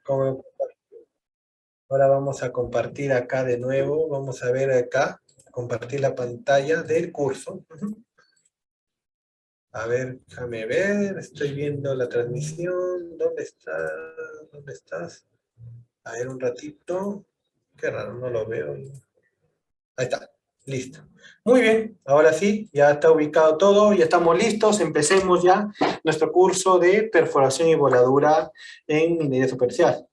Como- Ahora vamos a compartir acá de nuevo. Vamos a ver acá, compartir la pantalla del curso. Ujú. A ver, déjame ver. Estoy viendo la transmisión. ¿Dónde está? ¿Dónde estás? A ver un ratito. Qué raro, no lo veo. Ahí está. Listo. Muy bien, ahora sí, ya está ubicado todo, ya estamos listos. Empecemos ya nuestro curso de perforación y voladura en minería superficial.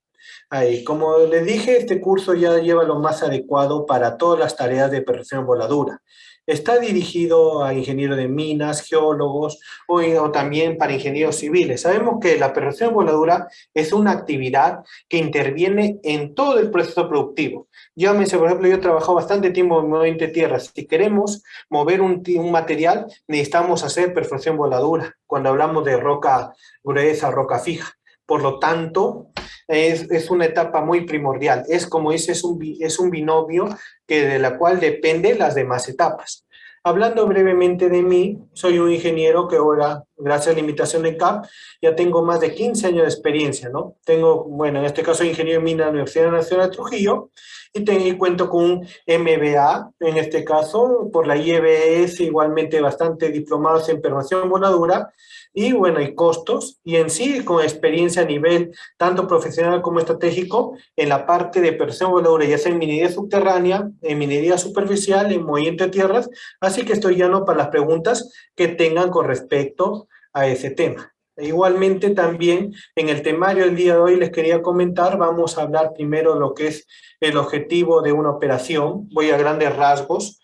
Ahí, como les dije, este curso ya lleva lo más adecuado para todas las tareas de perforación y voladura. Está dirigido a ingenieros de minas, geólogos o también para ingenieros civiles. Sabemos que la perforación y voladura es una actividad que interviene en todo el proceso productivo. Llámese, por ejemplo, yo he trabajado bastante tiempo en movimiento de tierras. Si queremos mover un material, necesitamos hacer perforación y voladura. Cuando hablamos de roca gruesa, roca fija. Por lo tanto, es una etapa muy primordial. Es como dice, es un binomio de la cual depende las demás etapas. Hablando brevemente de mí, soy un ingeniero que ahora, gracias a la invitación de CAP, ya tengo más de 15 años de experiencia, ¿no? Tengo, bueno, en este caso soy ingeniero en mina de la Universidad Nacional de Trujillo y cuento con un MBA, en este caso, por la IEBS, igualmente bastante diplomados en perforación voladura, y bueno, y costos, y en sí con experiencia a nivel tanto profesional como estratégico, en la parte de perforación voladura, ya sea en minería subterránea, en minería superficial, en movimiento de tierras, así que estoy llano para las preguntas que tengan con respecto a ese tema. Igualmente también en el temario del día de hoy les quería comentar, vamos a hablar primero lo que es el objetivo de una operación, voy a grandes rasgos,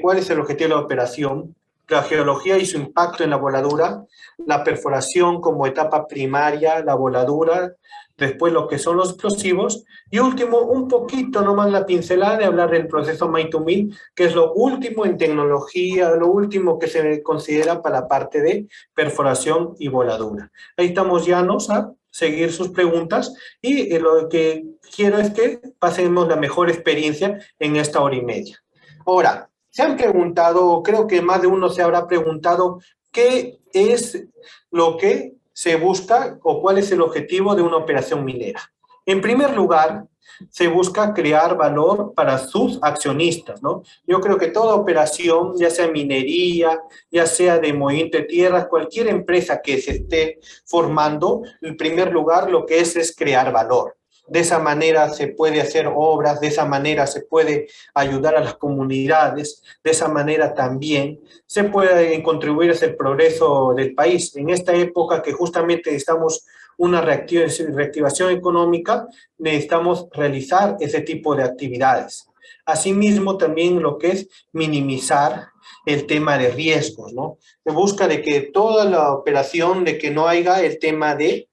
cuál es el objetivo de la operación, la geología y su impacto en la voladura, la perforación como etapa primaria, la voladura, después lo que son los explosivos, y último, un poquito nomás la pincelada de hablar del proceso Mine to Mill, que es lo último en tecnología, lo último que se considera para la parte de perforación y voladura. Ahí estamos llanos a seguir sus preguntas y lo que quiero es que pasemos la mejor experiencia en esta hora y media. Ahora, se han preguntado, creo que más de uno se habrá preguntado, ¿qué es lo que se busca o cuál es el objetivo de una operación minera? En primer lugar, se busca crear valor para sus accionistas, ¿no? Yo creo que toda operación, ya sea minería, ya sea de movimiento de tierras, cualquier empresa que se esté formando, en primer lugar lo que es crear valor. De esa manera se puede hacer obras, de esa manera se puede ayudar a las comunidades, de esa manera también se puede contribuir hacia el progreso del país. En esta época que justamente necesitamos una reactivación económica, necesitamos realizar ese tipo de actividades. Asimismo, también lo que es minimizar el tema de riesgos, ¿no? Se busca de que toda la operación, de que no haya el tema de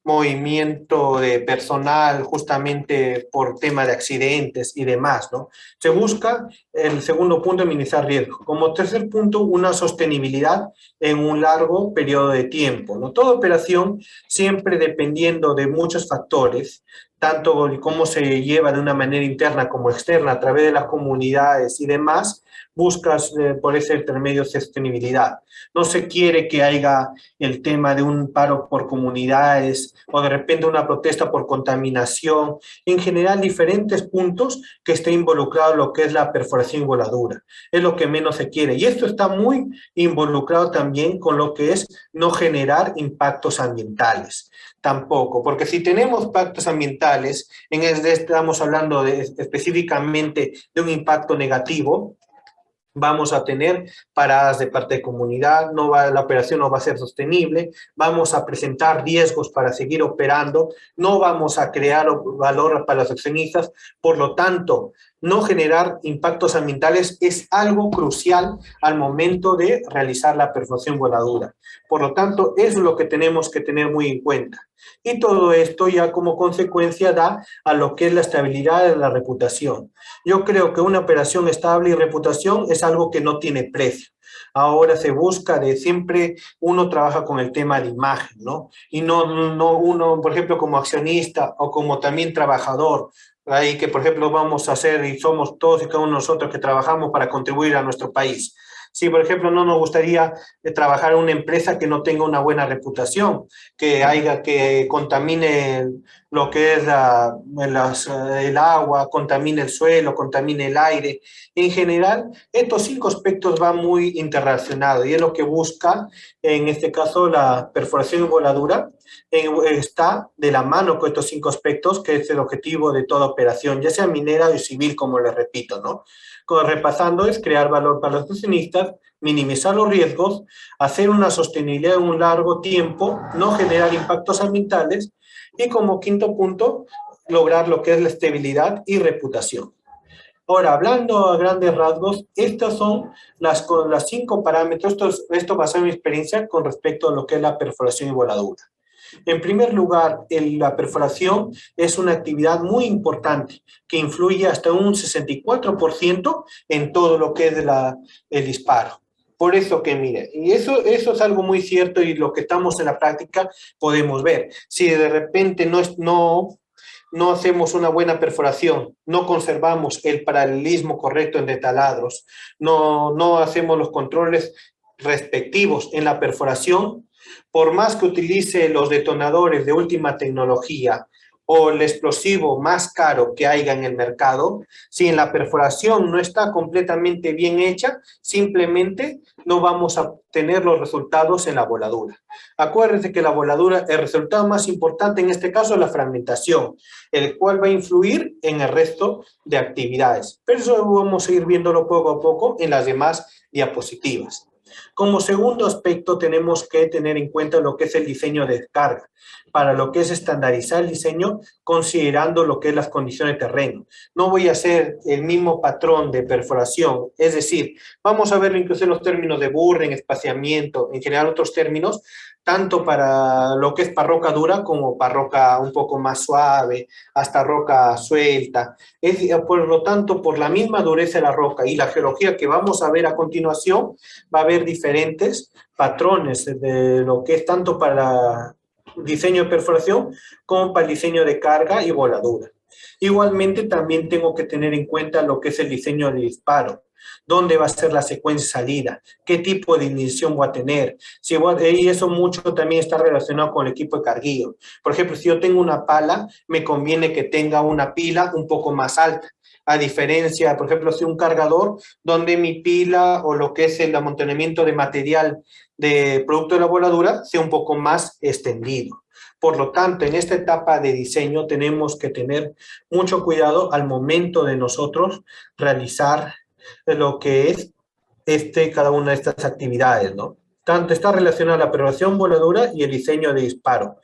movimiento de personal justamente por tema de accidentes y demás, ¿no? Se busca, el segundo punto, minimizar riesgo. Como tercer punto, una sostenibilidad en un largo periodo de tiempo, ¿no? Toda operación, siempre dependiendo de muchos factores, tanto cómo se lleva de una manera interna como externa a través de las comunidades y demás, buscas por ese intermedio sostenibilidad. No se quiere que haya el tema de un paro por comunidades o de repente una protesta por contaminación, en general diferentes puntos que esté involucrado lo que es la perforación y voladura. Es lo que menos se quiere. Y esto está muy involucrado también con lo que es no generar impactos ambientales. Tampoco, porque si tenemos impactos ambientales, estamos hablando específicamente de un impacto negativo, vamos a tener paradas de parte de comunidad, la operación no va a ser sostenible, vamos a presentar riesgos para seguir operando, no vamos a crear valor para los accionistas, por lo tanto, no generar impactos ambientales es algo crucial al momento de realizar la perforación voladura. Por lo tanto, es lo que tenemos que tener muy en cuenta. Y todo esto ya como consecuencia da a lo que es la estabilidad de la reputación. Yo creo que una operación estable y reputación es algo que no tiene precio. Ahora se busca de siempre, uno trabaja con el tema de imagen, ¿no? Y no uno, por ejemplo, como accionista o como también trabajador, ahí que, por ejemplo, vamos a hacer y somos todos y cada uno de nosotros que trabajamos para contribuir a nuestro país. Si, por ejemplo, no nos gustaría trabajar en una empresa que no tenga una buena reputación, que contamine lo que es el agua, contamina el suelo, contamina el aire. En general, estos 5 aspectos van muy interrelacionados y es lo que busca, en este caso, la perforación y voladura. Está de la mano con estos 5 aspectos, que es el objetivo de toda operación, ya sea minera o civil, como les repito, ¿no? Como repasando, es crear valor para los accionistas, minimizar los riesgos, hacer una sostenibilidad en un largo tiempo, no generar impactos ambientales y como quinto punto, lograr lo que es la estabilidad y reputación. Ahora, hablando a grandes rasgos, estas son las 5 parámetros, esto basado en mi experiencia con respecto a lo que es la perforación y voladura. En primer lugar, la perforación es una actividad muy importante que influye hasta un 64% en todo lo que es el disparo. Por eso que mire, y eso es algo muy cierto y lo que estamos en la práctica podemos ver. Si de repente no hacemos una buena perforación, no conservamos el paralelismo correcto entre taladros, no hacemos los controles respectivos en la perforación, por más que utilice los detonadores de última tecnología o el explosivo más caro que haya en el mercado, si en la perforación no está completamente bien hecha, simplemente no vamos a tener los resultados en la voladura. Acuérdense que la voladura, el resultado más importante en este caso es la fragmentación, el cual va a influir en el resto de actividades. Pero eso vamos a ir viéndolo poco a poco en las demás diapositivas. Como segundo aspecto, tenemos que tener en cuenta lo que es el diseño de descarga, para lo que es estandarizar el diseño considerando lo que es las condiciones de terreno. No voy a hacer el mismo patrón de perforación, es decir, vamos a verlo incluso en los términos de burring, espaciamiento, en general otros términos, tanto para lo que es para roca dura como para roca un poco más suave, hasta roca suelta. Por lo tanto, por la misma dureza de la roca y la geología que vamos a ver a continuación, va a haber diferentes patrones de lo que es tanto para diseño de perforación como para el diseño de carga y voladura. Igualmente, también tengo que tener en cuenta lo que es el diseño de disparo. ¿Dónde va a ser la secuencia de salida? ¿Qué tipo de ignición voy a tener? Y eso mucho también está relacionado con el equipo de carguillo. Por ejemplo, si yo tengo una pala, me conviene que tenga una pila un poco más alta. A diferencia, por ejemplo, si un cargador donde mi pila o lo que es el amontonamiento de material de producto de la voladura sea un poco más extendido. Por lo tanto, en esta etapa de diseño tenemos que tener mucho cuidado al momento de nosotros realizar lo que es cada una de estas actividades, ¿no? Tanto está relacionada la perforación, voladura y el diseño de disparo.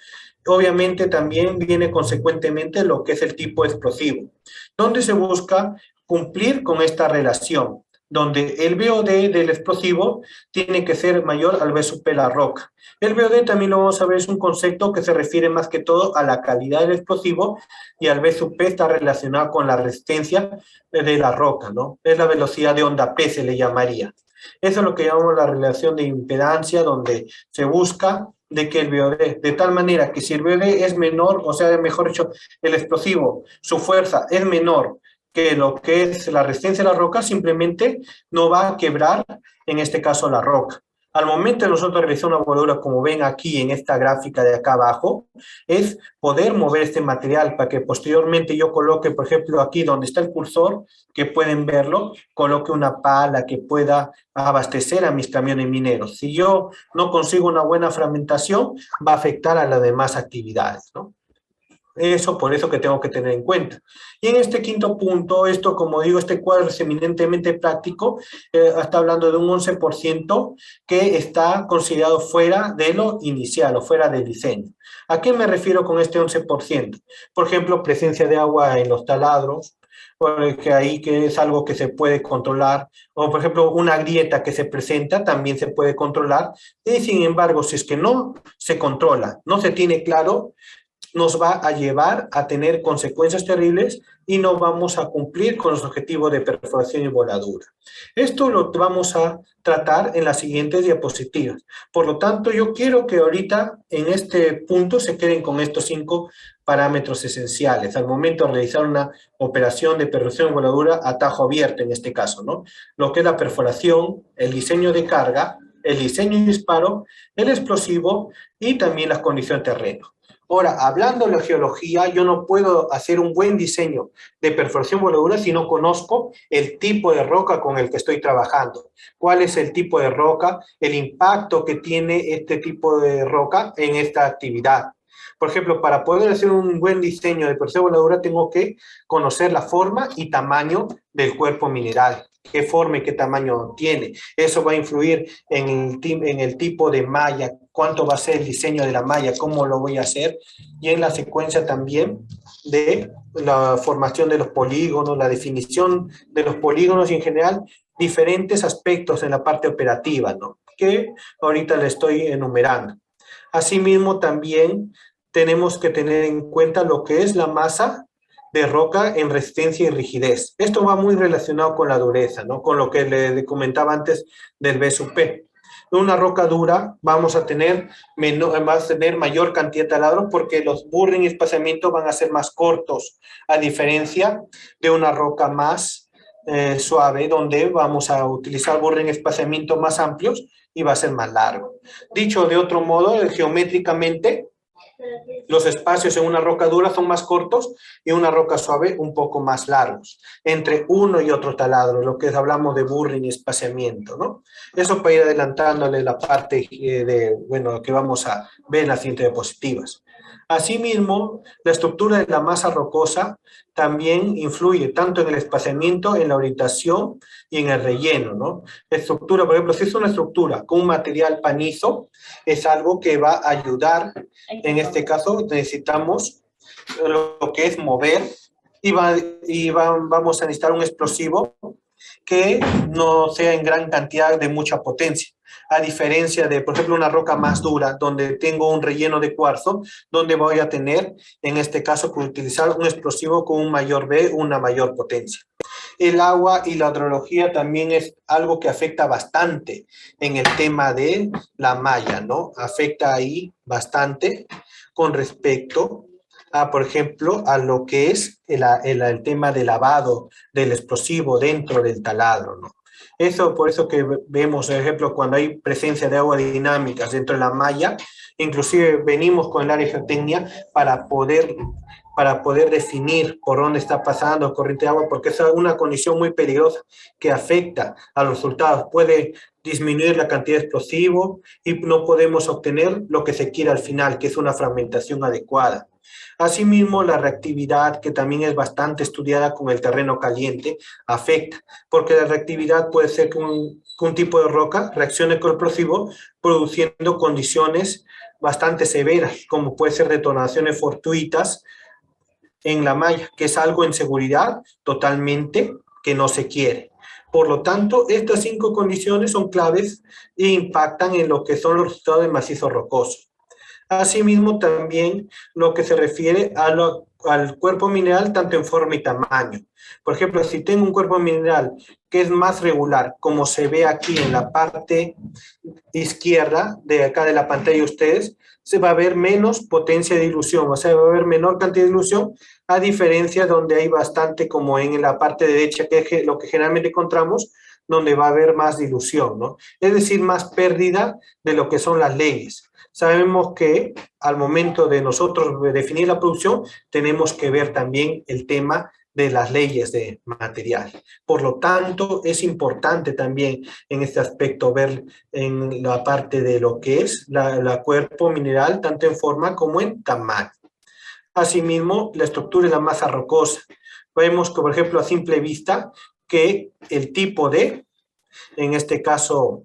Obviamente también viene consecuentemente lo que es el tipo explosivo, donde se busca cumplir con esta relación, donde el BOD del explosivo tiene que ser mayor al BSUP de la roca. El BOD también lo vamos a ver, es un concepto que se refiere más que todo a la calidad del explosivo y al BSUP está relacionado con la resistencia de la roca, ¿no? Es la velocidad de onda P, se le llamaría. Eso es lo que llamamos la relación de impedancia, donde se busca de que el BOD, de tal manera que si el BOD es menor, o sea, mejor dicho, el explosivo, su fuerza es menor que lo que es la resistencia de la roca, simplemente no va a quebrar, en este caso, la roca. Al momento de nosotros realizar una voladura, como ven aquí en esta gráfica de acá abajo, es poder mover este material para que posteriormente yo coloque, por ejemplo, aquí donde está el cursor, que pueden verlo, coloque una pala que pueda abastecer a mis camiones mineros. Si yo no consigo una buena fragmentación, va a afectar a las demás actividades, ¿no? Eso, por eso que tengo que tener en cuenta. Y en este quinto punto, esto, como digo, este cuadro es eminentemente práctico, está hablando de un 11% que está considerado fuera de lo inicial o fuera del diseño. ¿A qué me refiero con este 11%? Por ejemplo, presencia de agua en los taladros, porque ahí que es algo que se puede controlar, o por ejemplo una grieta que se presenta también se puede controlar, y sin embargo si es que no se controla, no se tiene claro, nos va a llevar a tener consecuencias terribles y no vamos a cumplir con los objetivos de perforación y voladura. Esto lo vamos a tratar en las siguientes diapositivas. Por lo tanto, yo quiero que ahorita en este punto se queden con estos 5 parámetros esenciales al momento de realizar una operación de perforación y voladura a tajo abierto en este caso, ¿no? Lo que es la perforación, el diseño de carga, el diseño y disparo, el explosivo y también las condiciones de terreno. Ahora, hablando de la geología, yo no puedo hacer un buen diseño de perforación voladura si no conozco el tipo de roca con el que estoy trabajando. ¿Cuál es el tipo de roca? El impacto que tiene este tipo de roca en esta actividad. Por ejemplo, para poder hacer un buen diseño de perforación voladura tengo que conocer la forma y tamaño del cuerpo mineral. Qué forma y qué tamaño tiene. Eso va a influir en el tipo de malla, cuánto va a ser el diseño de la malla, cómo lo voy a hacer, y en la secuencia también de la formación de los polígonos, la definición de los polígonos y en general diferentes aspectos en la parte operativa, ¿no? Que ahorita le estoy enumerando. Asimismo, también tenemos que tener en cuenta lo que es la masa de roca en resistencia y rigidez. Esto va muy relacionado con la dureza, ¿no? Con lo que le comentaba antes del BSUP. Una roca dura vamos a tener, mayor cantidad de taladros porque los burring y espaciamiento van a ser más cortos, a diferencia de una roca más suave, donde vamos a utilizar burring y espaciamiento más amplios y va a ser más largo. Dicho de otro modo, geométricamente, los espacios en una roca dura son más cortos y una roca suave un poco más largos, entre uno y otro taladro, lo que hablamos de burring y espaciamiento, ¿no? Eso para ir adelantándole la parte que vamos a ver en las siguientes diapositivas. Asimismo, la estructura de la masa rocosa también influye tanto en el espaciamiento, en la orientación y en el relleno, ¿no? La estructura, por ejemplo, si es una estructura con un material panizo, es algo que va a ayudar. En este caso necesitamos lo que es mover vamos a necesitar un explosivo que no sea en gran cantidad de mucha potencia. A diferencia de, por ejemplo, una roca más dura, donde tengo un relleno de cuarzo, donde voy a tener, en este caso, que utilizar un explosivo con un mayor B, una mayor potencia. El agua y la hidrología también es algo que afecta bastante en el tema de la malla, ¿no? Afecta ahí bastante con respecto a, por ejemplo, a lo que es el tema de lavado del explosivo dentro del taladro, ¿no? Eso, por eso que vemos, por ejemplo, cuando hay presencia de agua dinámicas dentro de la malla, inclusive venimos con el área de geotecnia para poder definir por dónde está pasando corriente de agua, porque es una condición muy peligrosa que afecta a los resultados. Puede disminuir la cantidad de explosivo y no podemos obtener lo que se quiere al final, que es una fragmentación adecuada. Asimismo, la reactividad, que también es bastante estudiada con el terreno caliente, afecta, porque la reactividad puede ser que un tipo de roca reaccione con el explosivo, produciendo condiciones bastante severas, como puede ser detonaciones fortuitas en la malla, que es algo en seguridad totalmente que no se quiere. Por lo tanto, estas 5 condiciones son claves e impactan en lo que son los resultados del macizo rocoso. Asimismo, también lo que se refiere al cuerpo mineral, tanto en forma y tamaño. Por ejemplo, si tengo un cuerpo mineral que es más regular, como se ve aquí en la parte izquierda de acá de la pantalla de ustedes, se va a ver menos potencia de dilución, o sea, va a haber menor cantidad de dilución, a diferencia donde hay bastante, como en la parte derecha, que es lo que generalmente encontramos, donde va a haber más dilución, ¿no? Es decir, más pérdida de lo que son las leyes. Sabemos que al momento de nosotros definir la producción, tenemos que ver también el tema de las leyes de material. Por lo tanto, es importante también en este aspecto ver en la parte de lo que es la cuerpo mineral, tanto en forma como en tamaño. Asimismo, la estructura y la masa rocosa. Vemos que, por ejemplo, a simple vista, que el tipo de, en este caso,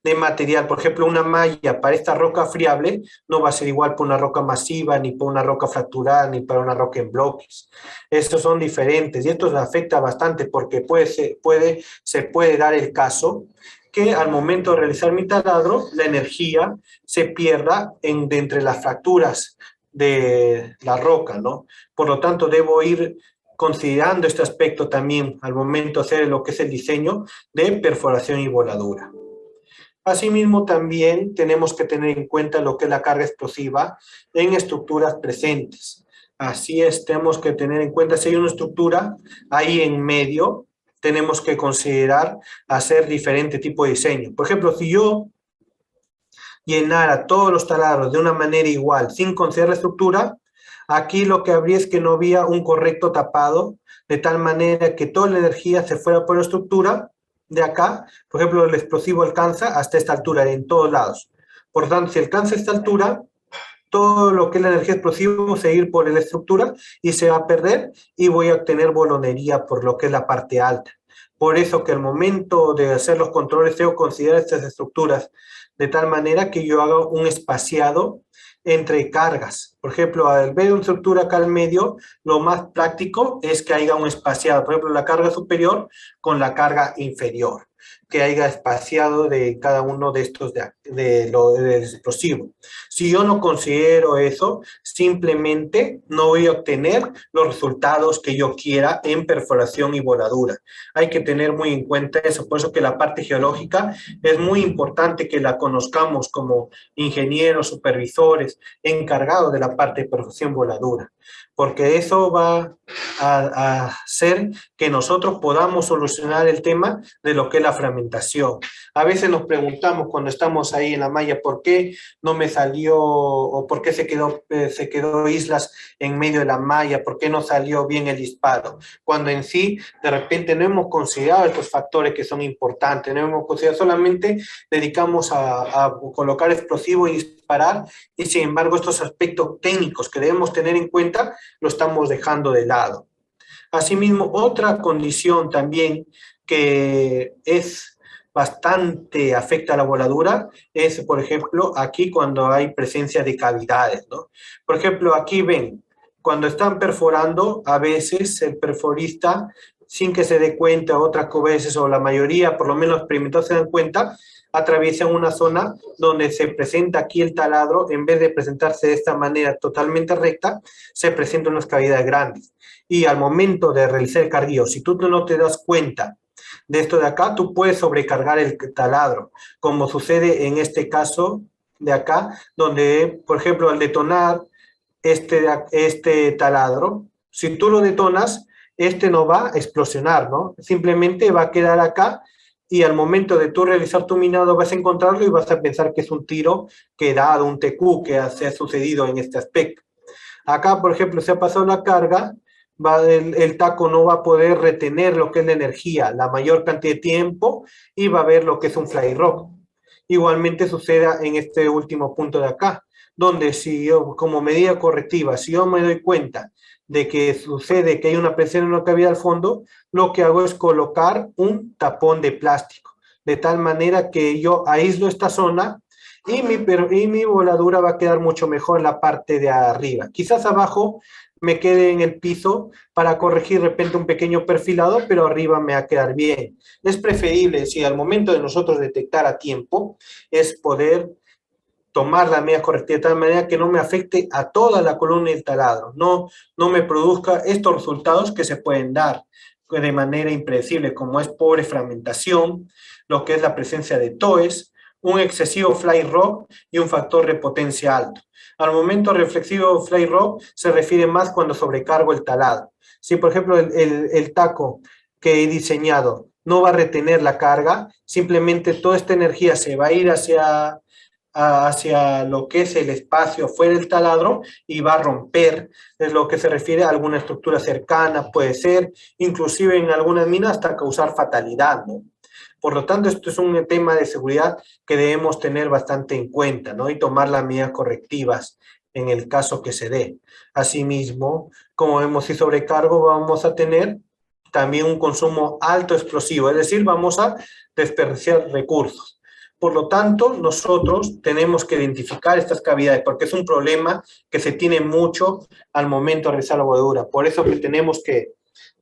de material, por ejemplo, una malla para esta roca friable no va a ser igual para una roca masiva, ni para una roca fracturada, ni para una roca en bloques. Estos son diferentes y esto afecta bastante porque se puede dar el caso que al momento de realizar mi taladro, la energía se pierda de entre las fracturas de la roca, ¿no? Por lo tanto, debo ir considerando este aspecto también al momento de hacer lo que es el diseño de perforación y voladura. Asimismo, también tenemos que tener en cuenta lo que es la carga explosiva en estructuras presentes. Así es, tenemos que tener en cuenta si hay una estructura ahí en medio, tenemos que considerar hacer diferente tipo de diseño. Por ejemplo, si yo llenara todos los taladros de una manera igual, sin considerar la estructura, aquí lo que habría es que no había un correcto tapado, de tal manera que toda la energía se fuera por la estructura de acá. Por ejemplo, el explosivo alcanza hasta esta altura en todos lados. Por tanto, si alcanza esta altura, todo lo que es la energía explosiva se va a ir por la estructura y se va a perder y voy a obtener bolonería por lo que es la parte alta. Por eso que al momento de hacer los controles tengo que considerar estas estructuras de tal manera que yo haga un espaciado entre cargas. Por ejemplo, al ver una estructura acá al medio, lo más práctico es que haya un espaciado. Por ejemplo, la carga superior con la carga inferior, que haya espaciado de cada uno de estos del explosivo. Si yo no considero eso, simplemente no voy a obtener los resultados que yo quiera en perforación y voladura. Hay que tener muy en cuenta eso, por eso que la parte geológica es muy importante que la conozcamos como ingenieros, supervisores, encargados de la parte de perforación voladura, porque eso va a hacer que nosotros podamos solucionar el tema de lo que es la fragmentación. A veces nos preguntamos cuando estamos ahí en la malla, ¿por qué no me salió o por qué se quedó islas en medio de la malla? ¿Por qué no salió bien el disparo? Cuando en sí, de repente no hemos considerado estos factores que son importantes, no hemos considerado, solamente dedicamos a colocar explosivo y disparar, y sin embargo estos aspectos técnicos que debemos tener en cuenta lo estamos dejando de lado. Asimismo, otra condición también que es bastante afecta a la voladura es, por ejemplo, aquí cuando hay presencia de cavidades, ¿no? Por ejemplo, aquí ven, cuando están perforando, a veces el perforista, sin que se dé cuenta, otras veces, o la mayoría, por lo menos experimentados se dan cuenta, atraviesan una zona donde se presenta aquí el taladro, en vez de presentarse de esta manera totalmente recta, se presentan unas cavidades grandes. Y al momento de realizar el carguillo, si tú no te das cuenta de esto de acá, tú puedes sobrecargar el taladro, como sucede en este caso de acá, donde, por ejemplo, al detonar este taladro, si tú lo detonas, este no va a explosionar, ¿no? Simplemente va a quedar acá y al momento de tú realizar tu minado vas a encontrarlo y vas a pensar que es un tiro que dado, un TQ que se ha sucedido en este aspecto. Acá, por ejemplo, se ha pasado la carga, el taco no va a poder retener lo que es la energía, la mayor cantidad de tiempo, y va a ver lo que es un fly rock. Igualmente sucede en este último punto de acá, donde si yo, como medida correctiva, si yo me doy cuenta de que sucede que hay una presión en una cavidad al fondo, lo que hago es colocar un tapón de plástico, de tal manera que yo aíslo esta zona y mi voladura va a quedar mucho mejor en la parte de arriba. Quizás abajo me quede en el piso para corregir de repente un pequeño perfilado, pero arriba me va a quedar bien. Es preferible, si al momento de nosotros detectar a tiempo, es poder tomar la medida correctiva de tal manera que no me afecte a toda la columna del taladro, no me produzca estos resultados que se pueden dar de manera impredecible, como es pobre fragmentación, lo que es la presencia de TOEs, un excesivo fly rock y un factor de potencia alto. Al momento reflexivo fly rock se refiere más cuando sobrecargo el taladro. Si, por ejemplo, el taco que he diseñado no va a retener la carga, simplemente toda esta energía se va a ir hacia lo que es el espacio fuera del taladro y va a romper, es lo que se refiere a alguna estructura cercana, puede ser, inclusive en algunas minas hasta causar fatalidad, ¿no? Por lo tanto, esto es un tema de seguridad que debemos tener bastante en cuenta, ¿no? Y tomar las medidas correctivas en el caso que se dé. Asimismo, como vemos, si sobrecargo, vamos a tener también un consumo alto explosivo, es decir, vamos a desperdiciar recursos. Por lo tanto, nosotros tenemos que identificar estas cavidades porque es un problema que se tiene mucho al momento de realizar la voladura. Por eso que tenemos que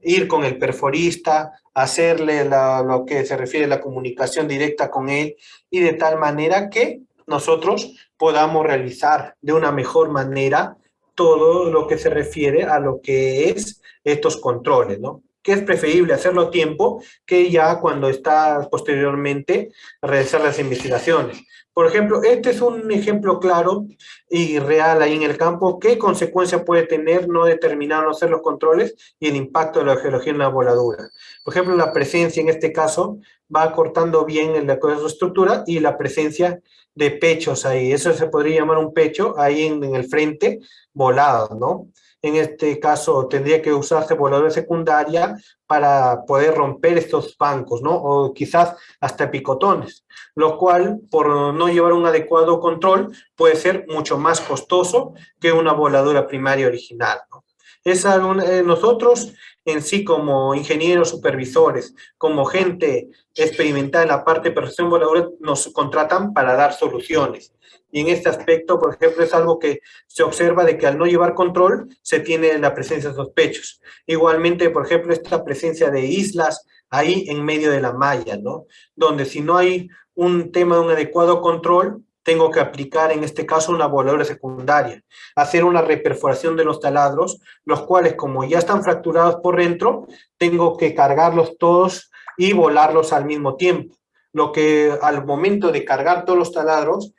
ir con el perforista, hacerle lo que se refiere a la comunicación directa con él y de tal manera que nosotros podamos realizar de una mejor manera todo lo que se refiere a lo que es estos controles, ¿no? que es preferible hacerlo a tiempo que ya cuando está posteriormente a realizar las investigaciones. Por ejemplo, este es un ejemplo claro y real ahí en el campo. ¿Qué consecuencia puede tener no determinar, no hacer los controles y el impacto de la geología en la voladura? Por ejemplo, la presencia en este caso va cortando bien en la estructura y la presencia de pechos ahí. Eso se podría llamar un pecho ahí en el frente volado, ¿no? En este caso tendría que usarse voladora secundaria para poder romper estos bancos, ¿no? O quizás hasta picotones, lo cual, por no llevar un adecuado control, puede ser mucho más costoso que una voladura primaria original, ¿no? Es algo, nosotros en sí como ingenieros supervisores, como gente experimentada en la parte de percepción voladora, nos contratan para dar soluciones. Y en este aspecto, por ejemplo, es algo que se observa de que al no llevar control se tiene la presencia de sospechos. Igualmente, por ejemplo, esta presencia de islas ahí en medio de la malla, ¿no? Donde si no hay un tema de un adecuado control, tengo que aplicar en este caso una voladora secundaria, hacer una reperforación de los taladros, los cuales como ya están fracturados por dentro, tengo que cargarlos todos y volarlos al mismo tiempo. Lo que al momento de cargar todos los taladros,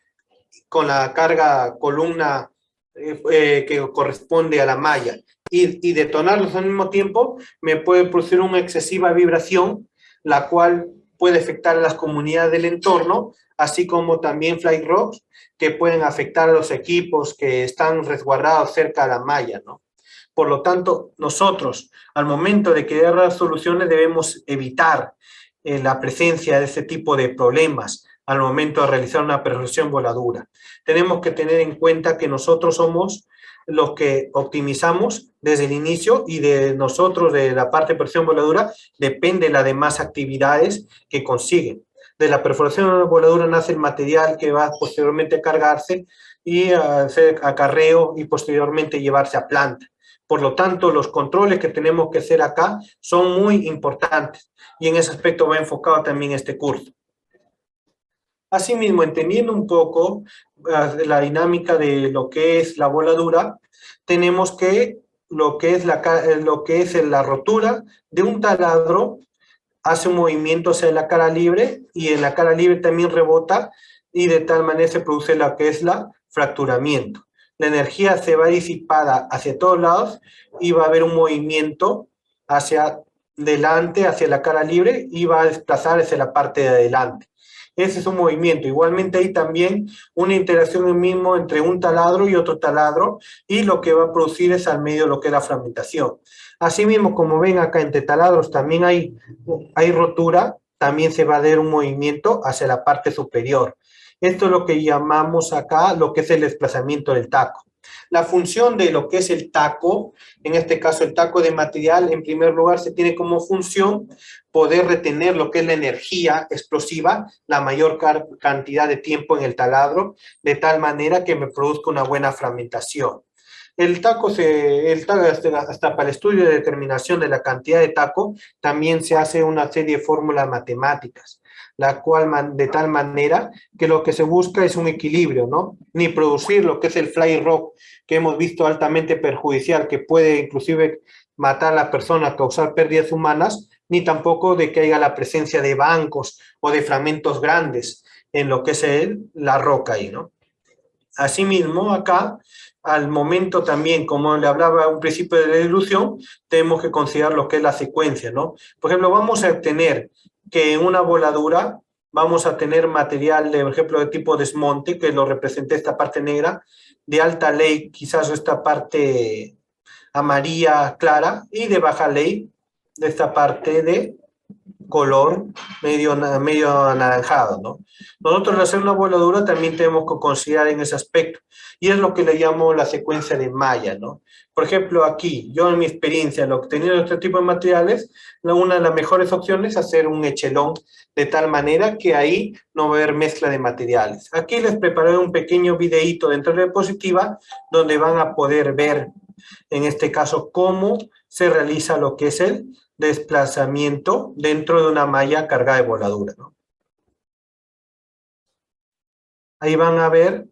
con la carga columna que corresponde a la malla y detonarlos al mismo tiempo, me puede producir una excesiva vibración, la cual puede afectar a las comunidades del entorno, así como también fly rocks que pueden afectar a los equipos que están resguardados cerca de la malla, ¿no? Por lo tanto, nosotros, al momento de querer dar soluciones, debemos evitar la presencia de ese tipo de problemas al momento de realizar una percepción voladura. Tenemos que tener en cuenta que nosotros somos los que optimizamos desde el inicio y de nosotros, de la parte de percepción voladura, depende las demás actividades que consiguen. De la perforación voladura nace el material que va posteriormente a cargarse y a hacer acarreo y posteriormente llevarse a planta. Por lo tanto, los controles que tenemos que hacer acá son muy importantes y en ese aspecto va enfocado también este curso. Asimismo, entendiendo un poco la dinámica de lo que es la voladura, tenemos que lo que es la rotura de un taladro hace un movimiento hacia la cara libre y en la cara libre también rebota y de tal manera se produce lo que es la fracturamiento. La energía se va disipada hacia todos lados y va a haber un movimiento hacia delante, hacia la cara libre y va a desplazar hacia la parte de adelante. Ese es un movimiento. Igualmente hay también una interacción mismo entre un taladro y otro taladro y lo que va a producir es al medio lo que es la fragmentación. Asimismo, como ven acá entre taladros también hay rotura, también se va a dar un movimiento hacia la parte superior. Esto es lo que llamamos acá lo que es el desplazamiento del taco. La función de lo que es el taco, en este caso el taco de material, en primer lugar se tiene como función poder retener lo que es la energía explosiva, la mayor cantidad de tiempo en el taladro, de tal manera que me produzca una buena fragmentación. El taco, hasta para el estudio de determinación de la cantidad de taco, también se hace una serie de fórmulas matemáticas, la cual de tal manera que lo que se busca es un equilibrio, ¿no? Ni producir lo que es el fly rock, que hemos visto altamente perjudicial, que puede inclusive matar a la persona, causar pérdidas humanas, ni tampoco de que haya la presencia de bancos o de fragmentos grandes en lo que es la roca ahí, ¿no? Asimismo, acá, al momento también, como le hablaba a un principio de la ilusión, tenemos que considerar lo que es la secuencia, ¿no? Por ejemplo, vamos a obtener que en una voladura vamos a tener material, por ejemplo, de tipo desmonte, que lo representé esta parte negra, de alta ley, quizás esta parte amarilla clara, y de baja ley, de esta parte de color medio anaranjado, ¿no? Nosotros al hacer una voladura también tenemos que considerar en ese aspecto, y es lo que le llamo la secuencia de malla, ¿no? Por ejemplo, aquí, yo en mi experiencia, lo que he tenido de este tipo de materiales, una de las mejores opciones es hacer un echelón, de tal manera que ahí no va a haber mezcla de materiales. Aquí les preparé un pequeño videíto dentro de la diapositiva, donde van a poder ver, en este caso, cómo se realiza lo que es el desplazamiento dentro de una malla cargada de voladura, ¿no? Ahí van a ver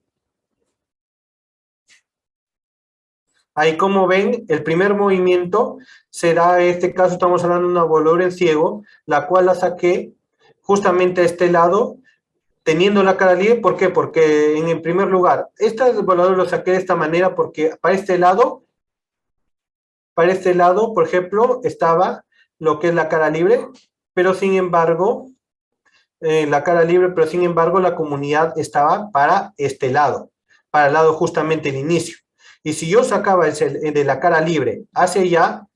Ahí como ven, el primer movimiento será, en este caso estamos hablando de una voladura en ciego, la cual la saqué justamente a este lado, teniendo la cara libre. ¿Por qué? Porque en primer lugar, esta voladura lo saqué de esta manera porque para este lado, por ejemplo, estaba lo que es la cara libre, pero sin embargo, la comunidad estaba para este lado, para el lado justamente el inicio. Y si yo sacaba de la cara libre hacia allá,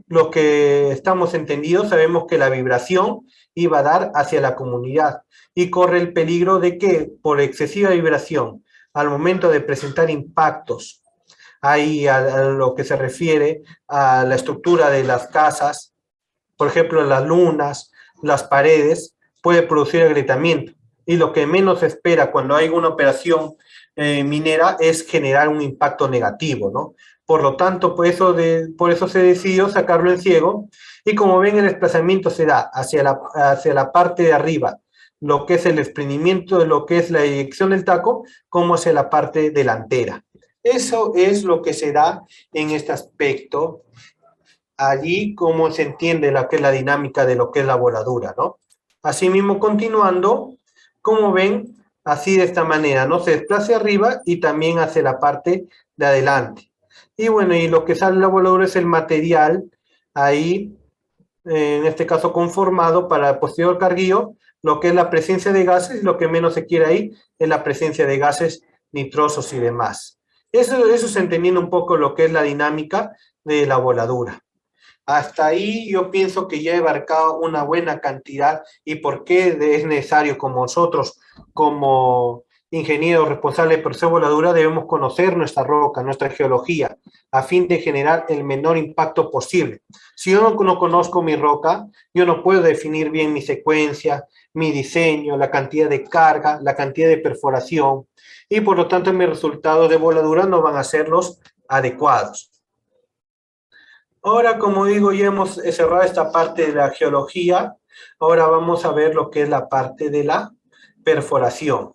lo que estamos entendidos, sabemos que la vibración iba a dar hacia la comunidad y corre el peligro de que por excesiva vibración, al momento de presentar impactos, ahí a lo que se refiere a la estructura de las casas, por ejemplo, las lunas, las paredes, puede producir agrietamiento. Y lo que menos se espera cuando hay una operación minera es generar un impacto negativo, ¿no? Por lo tanto, por eso se decidió sacarlo en ciego. Y como ven, el desplazamiento se da hacia la parte de arriba, lo que es el desprendimiento de lo que es la eyección del taco, como hacia la parte delantera. Eso es lo que se da en este aspecto allí cómo se entiende lo que es la dinámica de lo que es la voladura, ¿no? Asimismo, continuando, como ven, así de esta manera, ¿no? Se desplaza arriba y también hacia la parte de adelante. Y bueno, y lo que sale la voladura es el material ahí, en este caso conformado para el posterior carguillo, lo que es la presencia de gases, lo que menos se quiere ahí es la presencia de gases nitrosos y demás. Eso es entendiendo un poco lo que es la dinámica de la voladura. Hasta ahí yo pienso que ya he abarcado una buena cantidad y por qué es necesario como nosotros, como ingenieros responsables de proceso de voladura, debemos conocer nuestra roca, nuestra geología, a fin de generar el menor impacto posible. Si yo no conozco mi roca, yo no puedo definir bien mi secuencia, mi diseño, la cantidad de carga, la cantidad de perforación, y por lo tanto mis resultados de voladura no van a ser los adecuados. Ahora, como digo, ya hemos cerrado esta parte de la geología. Ahora vamos a ver lo que es la parte de la perforación.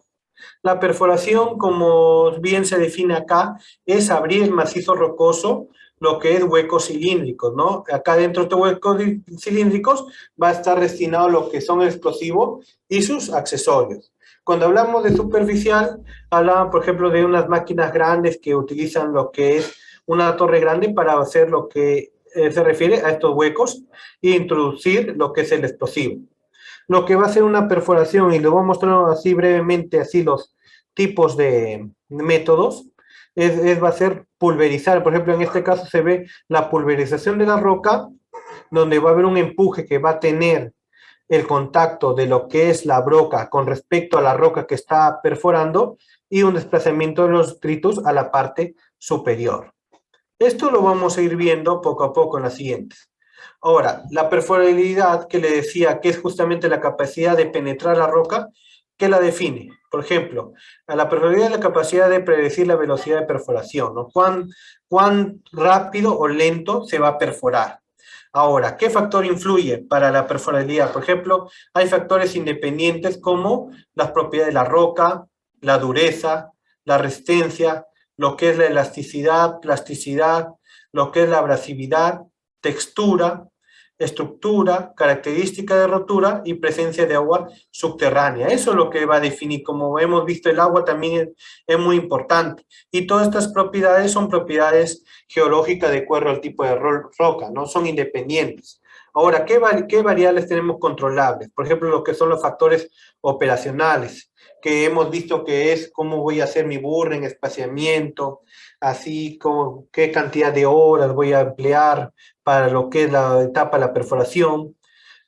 La perforación, como bien se define acá, es abrir el macizo rocoso, lo que es huecos cilíndricos, ¿no? Acá dentro de estos huecos cilíndricos va a estar destinado lo que son el explosivo y sus accesorios. Cuando hablamos de superficial, hablamos, por ejemplo, de unas máquinas grandes que utilizan lo que es una torre grande para hacer lo que se refiere a estos huecos e introducir lo que es el explosivo. Lo que va a ser una perforación, y lo voy a mostrar así brevemente, así los tipos de métodos, va a ser pulverizar. Por ejemplo, en este caso se ve la pulverización de la roca, donde va a haber un empuje que va a tener el contacto de lo que es la broca con respecto a la roca que está perforando y un desplazamiento de los detritus a la parte superior. Esto lo vamos a ir viendo poco a poco en las siguientes. Ahora, la perforabilidad que le decía que es justamente la capacidad de penetrar la roca, ¿qué la define? Por ejemplo, a la perforabilidad es la capacidad de predecir la velocidad de perforación, ¿no? Cuán rápido o lento se va a perforar. Ahora, ¿qué factor influye para la perforabilidad? Por ejemplo, hay factores independientes como las propiedades de la roca, la dureza, la resistencia, lo que es la elasticidad, plasticidad, lo que es la abrasividad, textura, estructura, característica de rotura y presencia de agua subterránea. Eso es lo que va a definir. Como hemos visto, el agua también es muy importante. Y todas estas propiedades son propiedades geológicas de acuerdo al tipo de roca, ¿no? Son independientes. Ahora, ¿qué variables tenemos controlables? Por ejemplo, lo que son los factores operacionales, que hemos visto que es cómo voy a hacer mi burring, espaciamiento, así como qué cantidad de horas voy a emplear para lo que es la etapa de la perforación,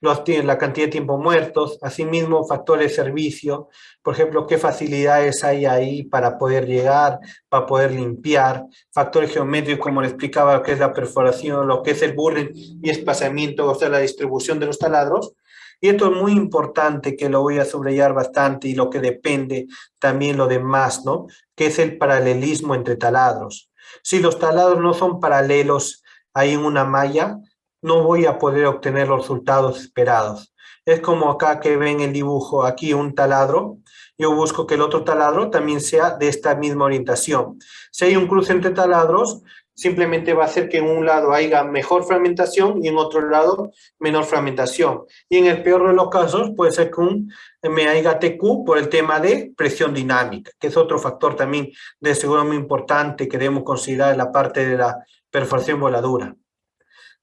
la cantidad de tiempo muertos, asimismo factores de servicio, por ejemplo, qué facilidades hay ahí para poder llegar, para poder limpiar, factores geométricos, como le explicaba, lo que es la perforación, lo que es el burring y espaciamiento, o sea, la distribución de los taladros. Y esto es muy importante, que lo voy a subrayar bastante, y lo que depende también lo demás, ¿no? Que es el paralelismo entre taladros. Si los taladros no son paralelos ahí en una malla, no voy a poder obtener los resultados esperados. Es como acá que ven el dibujo, aquí un taladro, yo busco que el otro taladro también sea de esta misma orientación. Si hay un cruce entre taladros, simplemente va a hacer que en un lado haya mejor fragmentación y en otro lado menor fragmentación. Y en el peor de los casos puede ser que me haya TQ por el tema de presión dinámica, que es otro factor también de seguro muy importante que debemos considerar en la parte de la perforación voladura.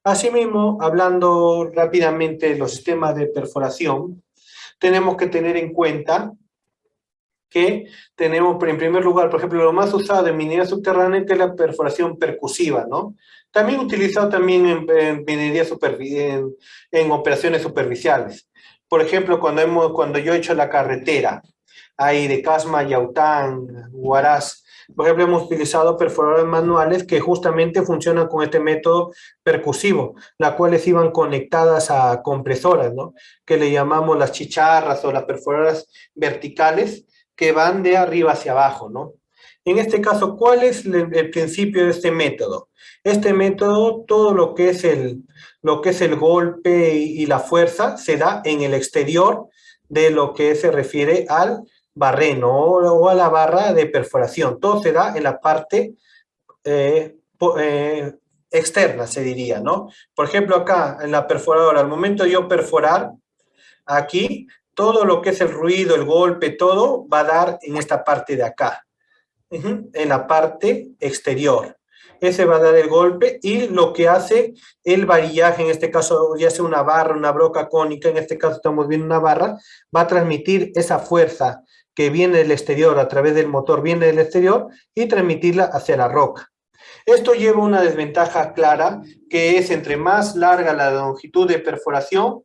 Asimismo, hablando rápidamente de los sistemas de perforación, tenemos que tener en cuenta que tenemos, en primer lugar, por ejemplo, lo más usado en minería subterránea, que es la perforación percusiva, ¿no? También utilizado también en minería en operaciones superficiales. Por ejemplo, cuando yo he hecho la carretera, ahí de Casma, Yaután, Huaraz, por ejemplo, hemos utilizado perforadores manuales que justamente funcionan con este método percusivo, las cuales iban conectadas a compresoras, ¿no? Que le llamamos las chicharras o las perforadoras verticales, que van de arriba hacia abajo, ¿no? En este caso, ¿cuál es el principio de este método? Este método, todo lo que es el golpe y la fuerza se da en el exterior de lo que se refiere al barreno o a la barra de perforación. Todo se da en la parte externa, se diría, ¿no? Por ejemplo, acá en la perforadora, al momento de yo perforar, aquí todo lo que es el ruido, el golpe, todo va a dar en esta parte de acá, en la parte exterior. Ese va a dar el golpe y lo que hace el varillaje, en este caso ya sea una barra, una broca cónica, en este caso estamos viendo una barra, va a transmitir esa fuerza que viene del exterior a través del motor, viene del exterior y transmitirla hacia la roca. Esto lleva una desventaja clara, que es entre más larga la longitud de perforación,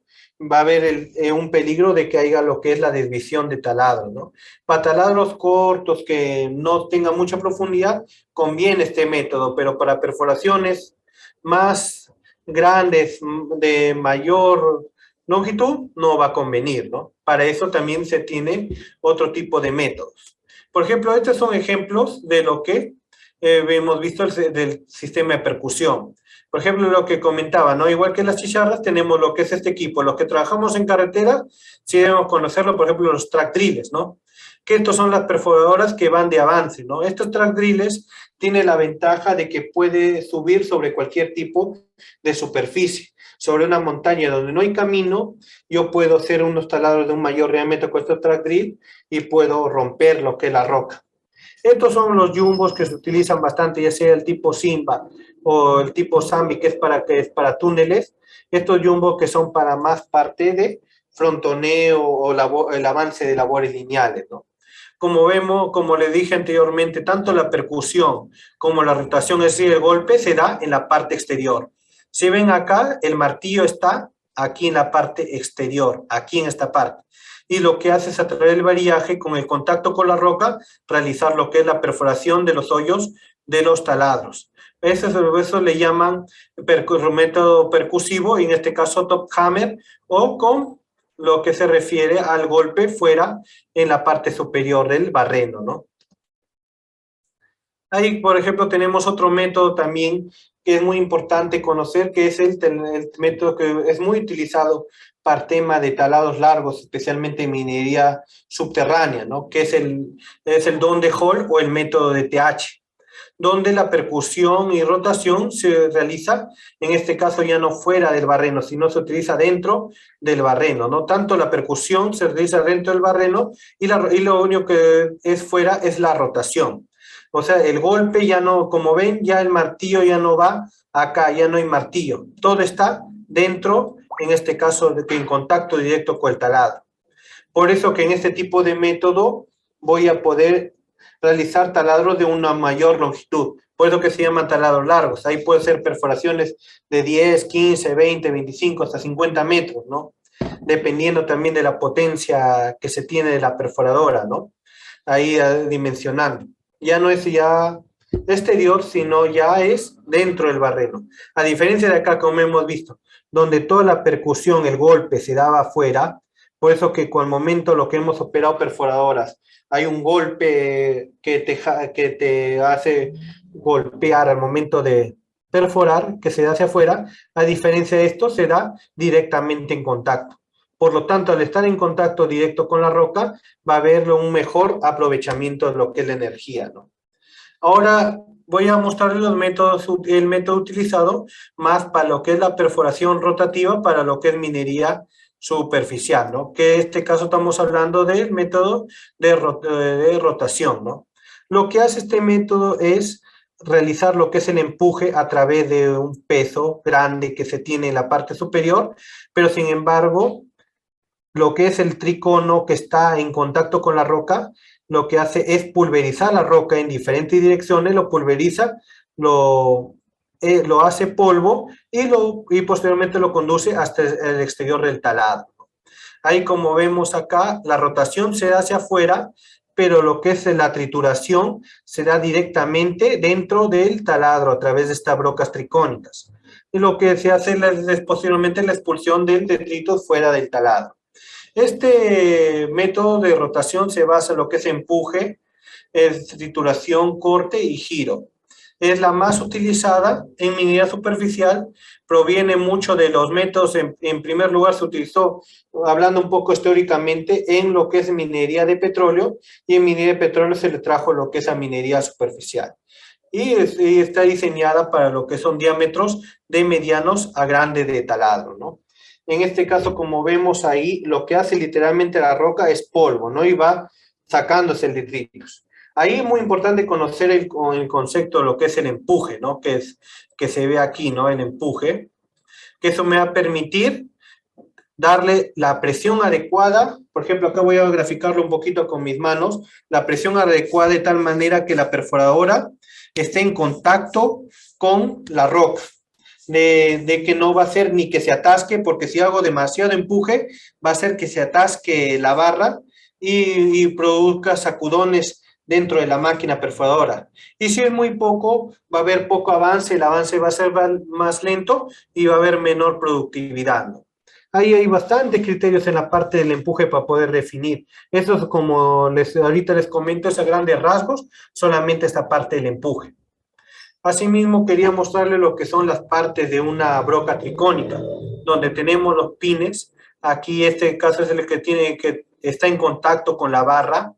va a haber un peligro de que haya lo que es la desvisión de taladro, ¿no? Para taladros cortos que no tengan mucha profundidad, conviene este método, pero para perforaciones más grandes, de mayor longitud, no va a convenir, ¿no? Para eso también se tiene otro tipo de métodos. Por ejemplo, estos son ejemplos de lo que hemos visto del sistema de percusión. Por ejemplo, lo que comentaba, ¿no? Igual que las chicharras, tenemos lo que es este equipo. Los que trabajamos en carretera, sí debemos conocerlo, por ejemplo, los track drillers, ¿no? Que estos son las perforadoras que van de avance, ¿no? Estos track drillers tienen la ventaja de que puede subir sobre cualquier tipo de superficie. Sobre una montaña donde no hay camino, yo puedo hacer unos taladros de un mayor diámetro con estos track drill y puedo romper lo que es la roca. Estos son los jumbos que se utilizan bastante, ya sea el tipo Simba o el tipo Zambi, que es para túneles. Estos jumbos que son para más parte de frontoneo o el avance de labores lineales, ¿no? Como vemos, como le dije anteriormente, tanto la percusión como la rotación, es decir, el golpe, se da en la parte exterior. Si ven acá, el martillo está aquí en la parte exterior, aquí en esta parte. Y lo que hace es a través del varillaje, con el contacto con la roca, realizar lo que es la perforación de los hoyos de los taladros. Eso le llaman método percusivo, en este caso top hammer, o con lo que se refiere al golpe fuera en la parte superior del barreno, ¿no? Ahí, por ejemplo, tenemos otro método también que es muy importante conocer, que es el método que es muy utilizado para tema de talados largos, especialmente en minería subterránea, ¿no? Que es el Down the Hole o el método de TH, donde la percusión y rotación se realiza, en este caso ya no fuera del barreno, sino se utiliza dentro del barreno, ¿no? Tanto la percusión se realiza dentro del barreno y lo único que es fuera es la rotación. O sea, el golpe ya no, como ven, ya el martillo ya no va acá, ya no hay martillo. Todo está dentro, en este caso, en contacto directo con el taladro. Por eso que en este tipo de método voy a poder realizar taladros de una mayor longitud. Por eso que se llaman taladros largos. Ahí pueden ser perforaciones de 10, 15, 20, 25, hasta 50 metros, ¿no? Dependiendo también de la potencia que se tiene de la perforadora, ¿no? Ahí dimensionando. Ya no es ya exterior, sino ya es dentro del barreno. A diferencia de acá, como hemos visto, donde toda la percusión, el golpe se daba afuera, por eso que con el momento lo que hemos operado perforadoras, hay un golpe que te hace golpear al momento de perforar, que se da hacia afuera, a diferencia de esto, se da directamente en contacto. Por lo tanto, al estar en contacto directo con la roca, va a haber un mejor aprovechamiento de lo que es la energía, ¿no? Ahora, voy a mostrarles los métodos, el método utilizado más para lo que es la perforación rotativa, para lo que es minería superficial, ¿no? Que en este caso estamos hablando del método de rotación, ¿no? Lo que hace este método es realizar lo que es el empuje a través de un peso grande que se tiene en la parte superior, pero sin embargo, lo que es el tricono que está en contacto con la roca, lo que hace es pulverizar la roca en diferentes direcciones, lo pulveriza, lo hace polvo y posteriormente lo conduce hasta el exterior del talado. Ahí, como vemos acá, la rotación se da hacia afuera, pero lo que es la trituración se da directamente dentro del taladro a través de estas brocas tricónicas. Y lo que se hace es posteriormente la expulsión del detrito fuera del taladro. Este método de rotación se basa en lo que es empuje, trituración, corte y giro. Es la más utilizada en minería superficial, proviene mucho de los métodos, en primer lugar se utilizó, hablando un poco teóricamente, en lo que es minería de petróleo, y en minería de petróleo se le trajo lo que es a minería superficial. Y está diseñada para lo que son diámetros de medianos a grandes de taladro, ¿no? En este caso, como vemos ahí, lo que hace literalmente la roca es polvo, ¿no? Y va sacándose el detritus. Ahí es muy importante conocer el concepto de lo que es el empuje, ¿no? Que se ve aquí, ¿no? El empuje, que eso me va a permitir darle la presión adecuada. Por ejemplo, acá voy a graficarlo un poquito con mis manos, la presión adecuada de tal manera que la perforadora esté en contacto con la roca. De que no va a ser ni que se atasque, porque si hago demasiado empuje, va a hacer que se atasque la barra y produzca sacudones dentro de la máquina perforadora. Y si es muy poco, va a haber poco avance, el avance va a ser más lento y va a haber menor productividad, ¿no? Ahí hay bastantes criterios en la parte del empuje para poder definir. Eso es como ahorita les comento, es a grandes rasgos, solamente esta parte del empuje. Asimismo, quería mostrarles lo que son las partes de una broca tricónica, donde tenemos los pines. Aquí este caso es el que está en contacto con la barra.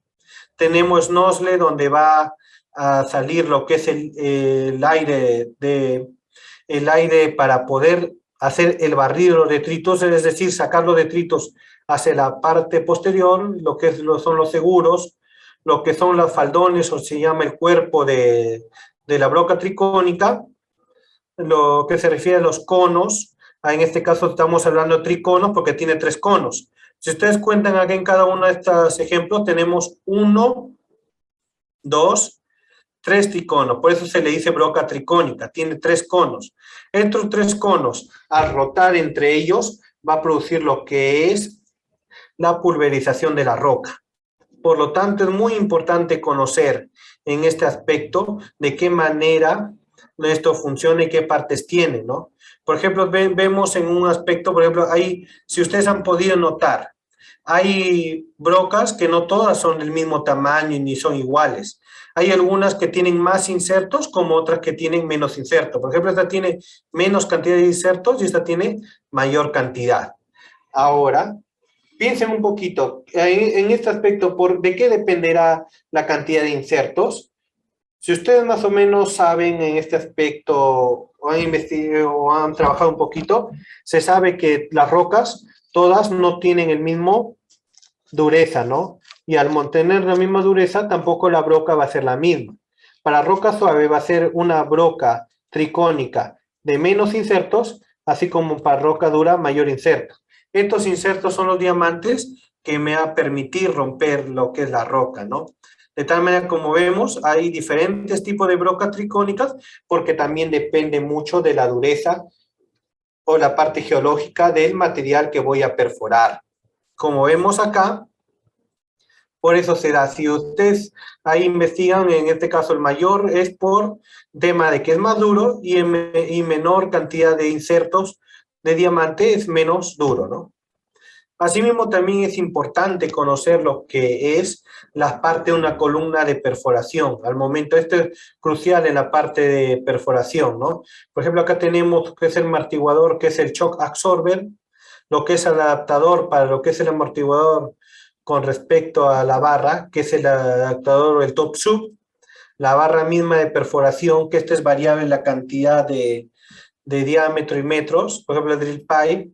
Tenemos nozzle, donde va a salir lo que es el aire para poder hacer el barrido de detritos, es decir, sacar los detritos hacia la parte posterior, son los seguros, lo que son los faldones, o se llama el cuerpo de la broca tricónica, lo que se refiere a los conos. En este caso estamos hablando de triconos porque tiene 3 conos. Si ustedes cuentan aquí en cada uno de estos ejemplos, tenemos 1, 2, 3 triconos. Por eso se le dice broca tricónica. Tiene 3 conos. Estos 3 conos, al rotar entre ellos, va a producir lo que es la pulverización de la roca. Por lo tanto, es muy importante conocer en este aspecto de qué manera esto funciona y qué partes tiene, ¿no? Por ejemplo, vemos en un aspecto, por ejemplo, si ustedes han podido notar, hay brocas que no todas son del mismo tamaño ni son iguales. Hay algunas que tienen más insertos, como otras que tienen menos insertos. Por ejemplo, esta tiene menos cantidad de insertos y esta tiene mayor cantidad. Ahora, piensen un poquito en este aspecto, ¿de qué dependerá la cantidad de insertos? Si ustedes más o menos saben en este aspecto o han investigado o han trabajado un poquito, se sabe que las rocas todas no tienen el mismo dureza, ¿no? Y al mantener la misma dureza, tampoco la broca va a ser la misma. Para roca suave va a ser una broca tricónica de menos insertos, así como para roca dura mayor inserto. Estos insertos son los diamantes que me va a permitir romper lo que es la roca, ¿no? De tal manera, como vemos, hay diferentes tipos de brocas tricónicas porque también depende mucho de la dureza o la parte geológica del material que voy a perforar. Como vemos acá, por eso se da. Si ustedes ahí investigan, en este caso el mayor es por tema de que es más duro y menor cantidad de insertos de diamante es menos duro, ¿no? Asimismo, también es importante conocer lo que es la parte de una columna de perforación. Al momento, esto es crucial en la parte de perforación, ¿no? Por ejemplo, acá tenemos que es el amortiguador, que es el shock absorber, lo que es el adaptador para lo que es el amortiguador con respecto a la barra, que es el adaptador o el top sub. la barra misma de perforación, que esta es variable la cantidad de diámetro y metros, por ejemplo el drill pipe,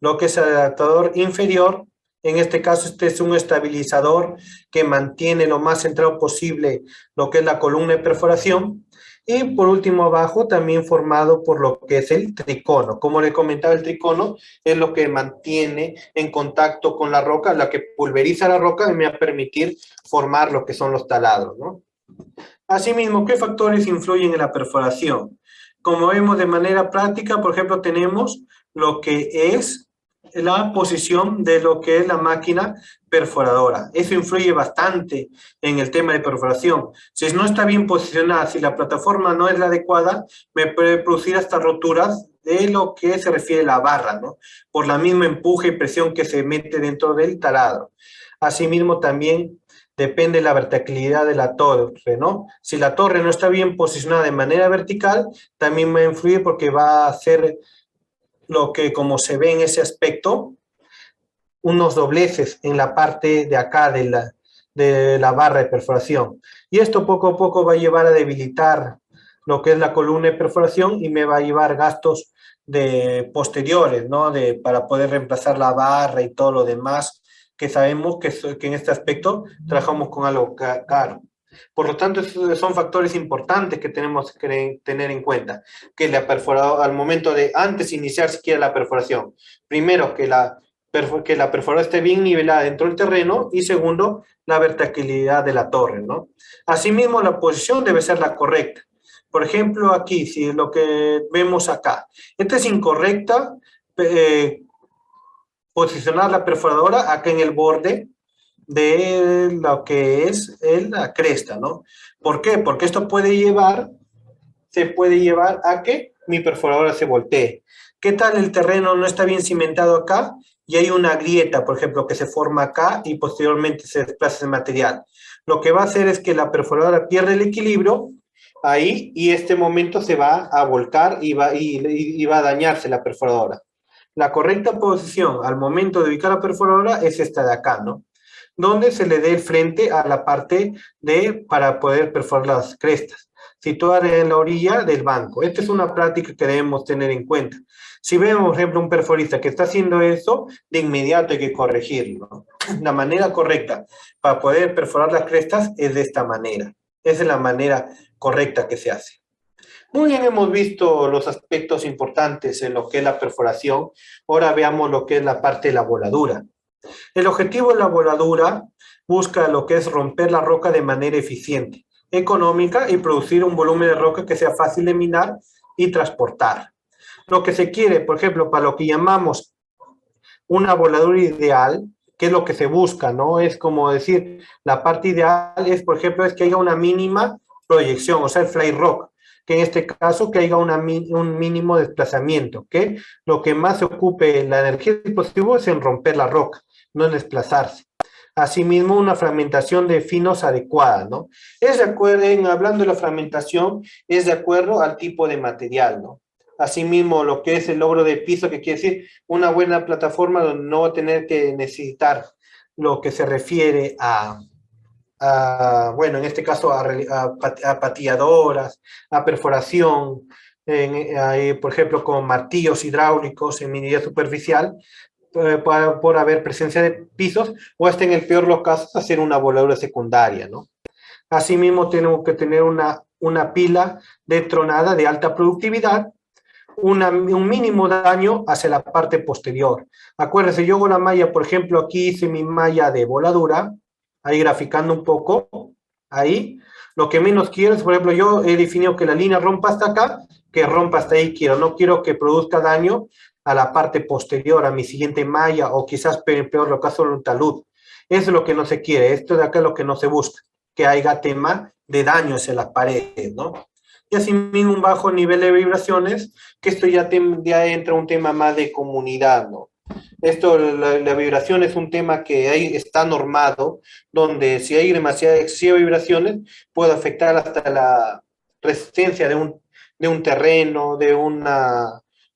lo que es el adaptador inferior, en este caso este es un estabilizador que mantiene lo más centrado posible lo que es la columna de perforación, y por último abajo también formado por lo que es el tricono. Como le comentaba, el tricono es lo que mantiene en contacto con la roca, la que pulveriza la roca y me va a permitir formar lo que son los taladros, ¿no? Asimismo, ¿qué factores influyen en la perforación? Como vemos de manera práctica, por ejemplo, tenemos lo que es la posición de lo que es la máquina perforadora. Eso influye bastante en el tema de perforación. Si no está bien posicionada, si la plataforma no es la adecuada, me puede producir hasta roturas de lo que se refiere a la barra, ¿no? Por la misma empuje y presión que se mete dentro del taladro. Asimismo, también depende de la verticalidad de la torre, ¿no? Si la torre no está bien posicionada de manera vertical, también va a influir porque va a hacer lo que, como se ve en ese aspecto, unos dobleces en la parte de acá de la barra de perforación. Y esto poco a poco va a llevar a debilitar lo que es la columna de perforación y me va a llevar gastos de posteriores, ¿no? Para poder reemplazar la barra y todo lo demás, que sabemos que en este aspecto trabajamos con algo caro. Por lo tanto, son factores importantes que tenemos que tener en cuenta, que la perforadora, al momento de antes de iniciar siquiera la perforación, primero que la perforadora esté bien nivelada dentro del terreno, y segundo, la verticalidad de la torre, ¿no? Asimismo, la posición debe ser la correcta. Por ejemplo, aquí, si lo que vemos acá, esta es incorrecta, posicionar la perforadora acá en el borde de lo que es la cresta, ¿no? ¿Por qué? Porque esto se puede llevar a que mi perforadora se voltee. ¿Qué tal el terreno no está bien cimentado acá y hay una grieta, por ejemplo, que se forma acá y posteriormente se desplaza ese material? Lo que va a hacer es que la perforadora pierde el equilibrio ahí, y este momento se va a volcar y va a dañarse la perforadora. La correcta posición al momento de ubicar la perforadora es esta de acá, ¿no? Donde se le dé el frente a la parte para poder perforar las crestas, situar en la orilla del banco. Esta es una práctica que debemos tener en cuenta. Si vemos, por ejemplo, un perforista que está haciendo eso, de inmediato hay que corregirlo, ¿no? La manera correcta para poder perforar las crestas es de esta manera. Esa es la manera correcta que se hace. Muy bien, hemos visto los aspectos importantes en lo que es la perforación. Ahora veamos lo que es la parte de la voladura. El objetivo de la voladura busca lo que es romper la roca de manera eficiente, económica, y producir un volumen de roca que sea fácil de minar y transportar. Lo que se quiere, por ejemplo, para lo que llamamos una voladura ideal, que es lo que se busca, ¿no? Es como decir, la parte ideal es, por ejemplo, es que haya una mínima proyección, o sea, el fly rock, que en este caso que haya un mínimo desplazamiento, que lo que más se ocupe la energía del dispositivo es en romper la roca, no en desplazarse. Asimismo, una fragmentación de finos adecuada, ¿no? Es de acuerdo, hablando de la fragmentación, es de acuerdo al tipo de material, ¿no? Asimismo, lo que es el logro de piso, que quiere decir una buena plataforma donde no va a tener que necesitar lo que se refiere bueno, en este caso a patilladoras, a perforación, por ejemplo, con martillos hidráulicos en minera superficial, por haber presencia de pisos, o hasta en el peor de los casos hacer una voladura secundaria, ¿no? Asimismo, tenemos que tener una pila de tronada de alta productividad, un mínimo daño hacia la parte posterior. Acuérdense, yo con la malla, por ejemplo, aquí hice mi malla de voladura, ahí graficando un poco, ahí. Lo que menos quiero es, por ejemplo, yo he definido que la línea rompa hasta acá, que rompa hasta ahí quiero. No quiero que produzca daño a la parte posterior, a mi siguiente malla, o quizás peor lo caso de un talud. Eso es lo que no se quiere. Esto de acá es lo que no se busca, que haya tema de daños en las paredes, ¿no? Y asimismo un bajo nivel de vibraciones, que esto ya entra un tema más de comunidad, ¿no? Esto, la vibración es un tema que ahí está normado, donde si hay demasiada excesiva vibraciones, puede afectar hasta la resistencia de un terreno,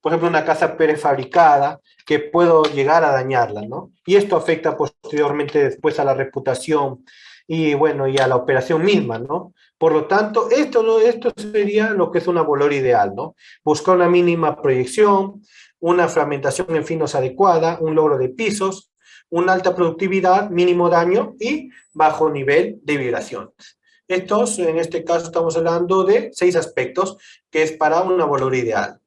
por ejemplo, una casa prefabricada, que puedo llegar a dañarla, ¿no? Y esto afecta posteriormente después a la reputación y bueno, y a la operación misma, ¿no? Por lo tanto, esto sería lo que es una bolora ideal, ¿no? Buscar una mínima proyección, una fragmentación en finos adecuada, un logro de pisos, una alta productividad, mínimo daño y bajo nivel de vibraciones. Estos, en este caso, estamos hablando de 6 aspectos que es para una bolora ideal.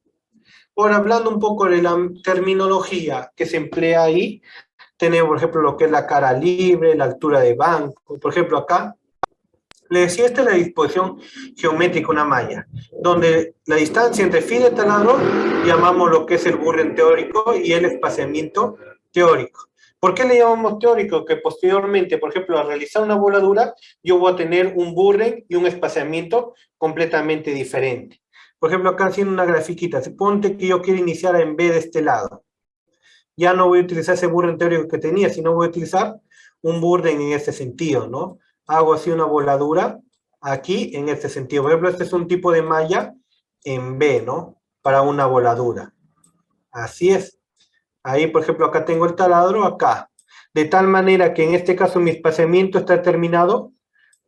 Ahora, hablando un poco de la terminología que se emplea ahí, tenemos, por ejemplo, lo que es la cara libre, la altura de banco. Por ejemplo, acá le decía, esta es la disposición geométrica, una malla, donde la distancia entre fila y taladro llamamos lo que es el burren teórico y el espaciamiento teórico. ¿Por qué le llamamos teórico? Que posteriormente, por ejemplo, al realizar una voladura, yo voy a tener un burren y un espaciamiento completamente diferente. Por ejemplo, acá haciendo una grafiquita, suponte que yo quiero iniciar en B de este lado. Ya no voy a utilizar ese burden teórico que tenía, sino voy a utilizar un burden en este sentido, ¿no? Hago así una voladura aquí en este sentido. Por ejemplo, este es un tipo de malla en B, ¿no? Para una voladura. Así es. Ahí, por ejemplo, acá tengo el taladro, acá. De tal manera que en este caso mi espaciamiento está terminado,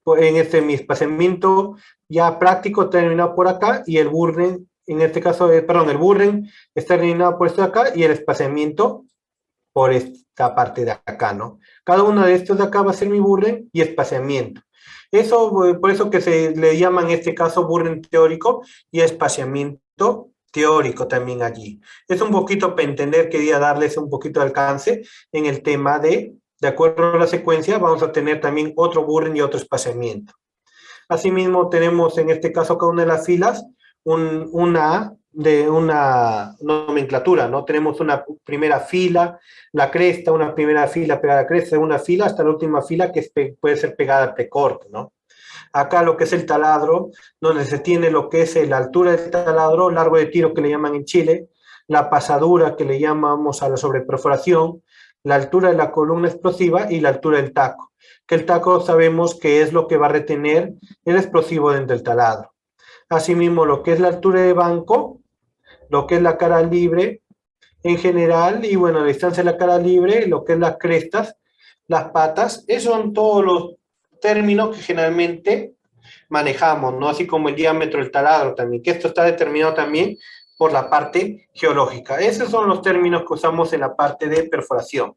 mi espaciamiento ya práctico terminado por acá y el burden, en este caso, perdón, el burden está terminado por esto de acá y el espaciamiento por esta parte de acá, ¿no? Cada uno de estos de acá va a ser mi burden y espaciamiento. Eso, por eso que se le llama en este caso burden teórico y espaciamiento teórico también allí. Es un poquito para entender, quería darles un poquito de alcance en el tema de acuerdo a la secuencia, vamos a tener también otro burden y otro espaciamiento. Asimismo, tenemos en este caso cada una de las filas una nomenclatura, ¿no? Tenemos una primera fila, la cresta, una primera fila pegada a la cresta, segunda fila, hasta la última fila que puede ser pegada al precorte, ¿no? Acá lo que es el taladro, donde se tiene lo que es la altura del taladro, largo de tiro que le llaman en Chile, la pasadura que le llamamos a la sobreperforación, la altura de la columna explosiva y la altura del taco. Que el taco sabemos que es lo que va a retener el explosivo dentro del taladro. Asimismo, lo que es la altura de banco, lo que es la cara libre en general, y bueno, la distancia de la cara libre, lo que es las crestas, las patas, esos son todos los términos que generalmente manejamos, ¿no? Así como el diámetro del taladro también, que esto está determinado también por la parte geológica. Esos son los términos que usamos en la parte de perforación.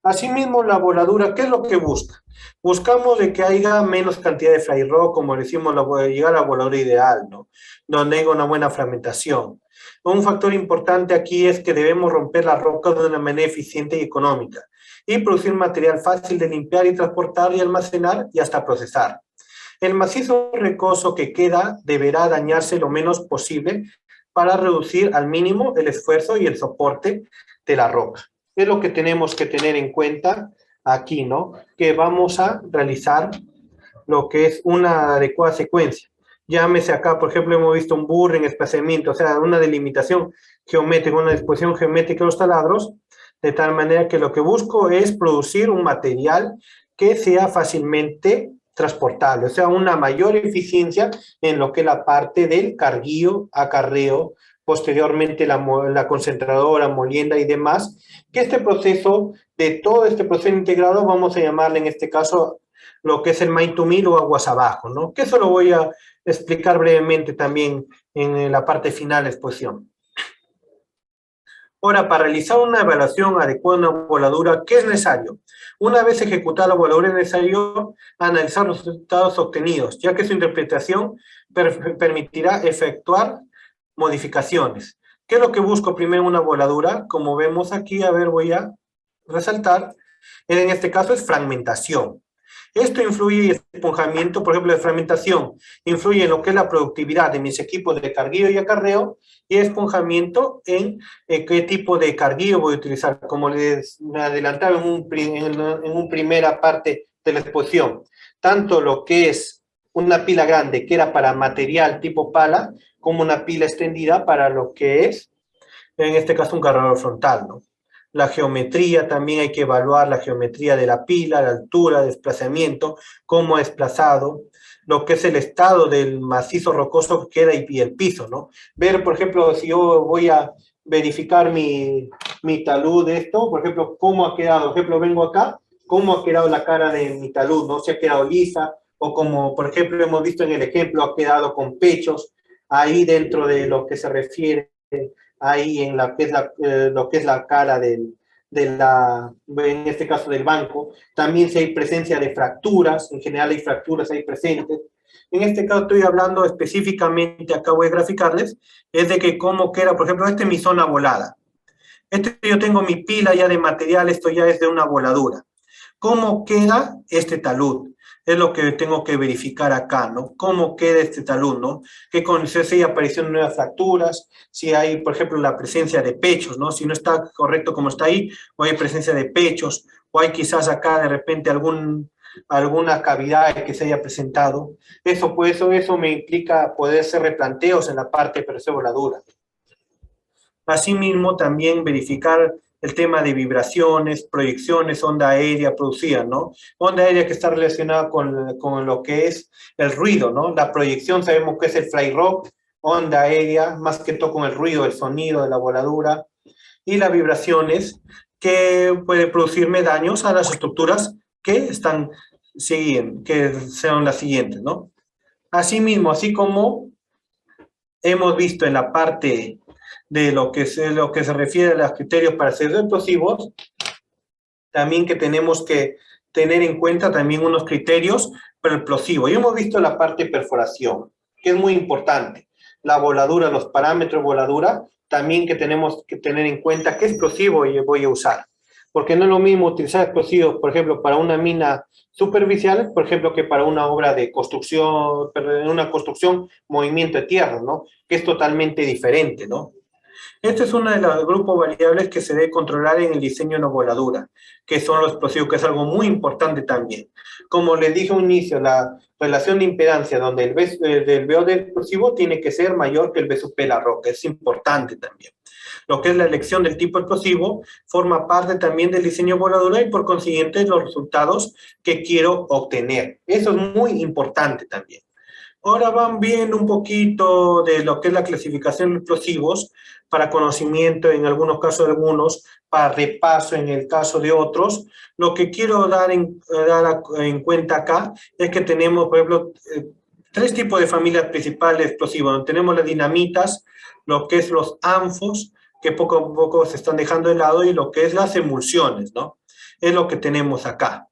Asimismo, la voladura, ¿qué es lo que busca? Buscamos de que haya menos cantidad de fly rock, como decimos, llegar a la voladura ideal, ¿no? Donde haya una buena fragmentación. Un factor importante aquí es que debemos romper la roca de una manera eficiente y económica y producir material fácil de limpiar y transportar y almacenar y hasta procesar. El macizo rocoso que queda deberá dañarse lo menos posible para reducir al mínimo el esfuerzo y el soporte de la roca. Es lo que tenemos que tener en cuenta aquí, ¿no? Que vamos a realizar lo que es una adecuada secuencia. Llámese acá, por ejemplo, hemos visto un burren, espaciamiento, o sea, una delimitación geométrica, una disposición geométrica de los taladros, de tal manera que lo que busco es producir un material que sea fácilmente transportable, o sea, una mayor eficiencia en lo que es la parte del carguío, acarreo, posteriormente la concentradora, molienda y demás, que este proceso, de todo este proceso integrado, vamos a llamarle en este caso lo que es el mine to mill o aguas abajo, ¿no? Que eso lo voy a explicar brevemente también en la parte final de la exposición. Ahora, para realizar una evaluación adecuada de una voladura, ¿qué es necesario? Una vez ejecutada la voladura, es necesario analizar los resultados obtenidos, ya que su interpretación permitirá efectuar modificaciones. ¿Qué es lo que busco primero en una voladura? Como vemos aquí, a ver, voy a resaltar, en este caso es fragmentación. Esto influye en esponjamiento, por ejemplo, de fragmentación, influye en lo que es la productividad de mis equipos de carguillo y acarreo, y esponjamiento en qué tipo de carguillo voy a utilizar, como les adelantaba en un primera parte de la exposición. Tanto lo que es una pila grande, que era para material tipo pala, como una pila extendida para lo que es, en este caso, un cargador frontal, ¿no? La geometría, también hay que evaluar la geometría de la pila, la altura, desplazamiento, cómo ha desplazado, lo que es el estado del macizo rocoso que queda y el piso, ¿no? Ver, por ejemplo, si yo voy a verificar mi talud de esto, por ejemplo, cómo ha quedado. Por ejemplo, vengo acá cómo ha quedado la cara de mi talud, ¿no? Si ha quedado lisa, o como por ejemplo hemos visto en el ejemplo, ha quedado con pechos, ahí dentro de lo que se refiere, ahí en la que es lo que es la cara en este caso del banco. También si hay presencia de fracturas, en general hay fracturas ahí presentes. En este caso estoy hablando específicamente, acá voy a graficarles, es de que cómo queda, por ejemplo, esta es mi zona volada. Yo tengo mi pila ya de material, esto ya es de una voladura. ¿Cómo queda este talud? Es lo que tengo que verificar acá, ¿no? ¿Cómo queda este talud, ¿no? Si hay aparición de nuevas fracturas, si hay, por ejemplo, la presencia de pechos, ¿no? Si no está correcto como está ahí, o hay presencia de pechos, o hay quizás acá de repente alguna cavidad que se haya presentado. Eso me implica poder hacer replanteos en la parte de presión voladura. Asimismo, también verificar el tema de vibraciones, proyecciones, onda aérea producida, ¿no? Onda aérea que está relacionada con lo que es el ruido, ¿no? La proyección sabemos que es el fly rock, onda aérea, más que todo con el ruido, el sonido de la voladura, y las vibraciones que puede producirme daños a las estructuras que que sean las siguientes, ¿no? Asimismo, así como hemos visto en la parte de lo que se refiere a los criterios para ser explosivos, también que tenemos que tener en cuenta también unos criterios para el explosivo. Y hemos visto la parte de perforación, que es muy importante. La voladura, los parámetros de voladura, también que tenemos que tener en cuenta qué explosivo voy a usar. Porque no es lo mismo utilizar explosivos, por ejemplo, para una mina superficial, por ejemplo, que para una obra de construcción, una construcción, movimiento de tierra, ¿no? Que es totalmente diferente, ¿no? Este es uno de los grupos variables que se debe controlar en el diseño de una voladura, que son los explosivos, que es algo muy importante también. Como les dije al inicio, la relación de impedancia donde el VO del explosivo tiene que ser mayor que el VSUP de la roca, es importante también. Lo que es la elección del tipo explosivo forma parte también del diseño de voladura y por consiguiente los resultados que quiero obtener. Eso es muy importante también. Ahora van viendo un poquito de lo que es la clasificación de explosivos para conocimiento, en algunos casos de algunos, para repaso en el caso de otros. Lo que quiero dar en cuenta acá es que tenemos, por ejemplo, tres tipos de familias principales de explosivos. Tenemos las dinamitas, lo que es los anfos, que poco a poco se están dejando de lado, y lo que es las emulsiones, ¿no? Es lo que tenemos acá.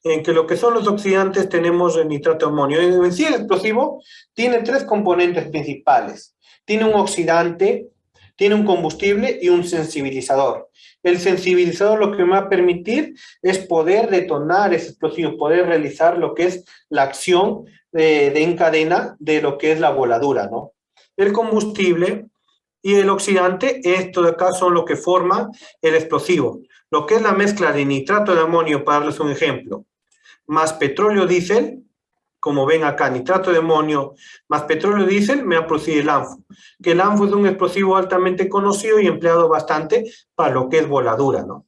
En que lo que son los oxidantes tenemos el nitrato de amonio. En sí el explosivo tiene tres componentes principales. Tiene un oxidante, tiene un combustible y un sensibilizador. El sensibilizador lo que me va a permitir es poder detonar ese explosivo, poder realizar lo que es la acción en cadena de lo que es la voladura, ¿no? El combustible y el oxidante, esto de acá son lo que forma el explosivo. Lo que es la mezcla de nitrato de amonio, para darles un ejemplo, más petróleo diésel, como ven acá, nitrato de amonio más petróleo diésel, me va a producir el ANFO. Que el ANFO es un explosivo altamente conocido y empleado bastante para lo que es voladura, ¿no?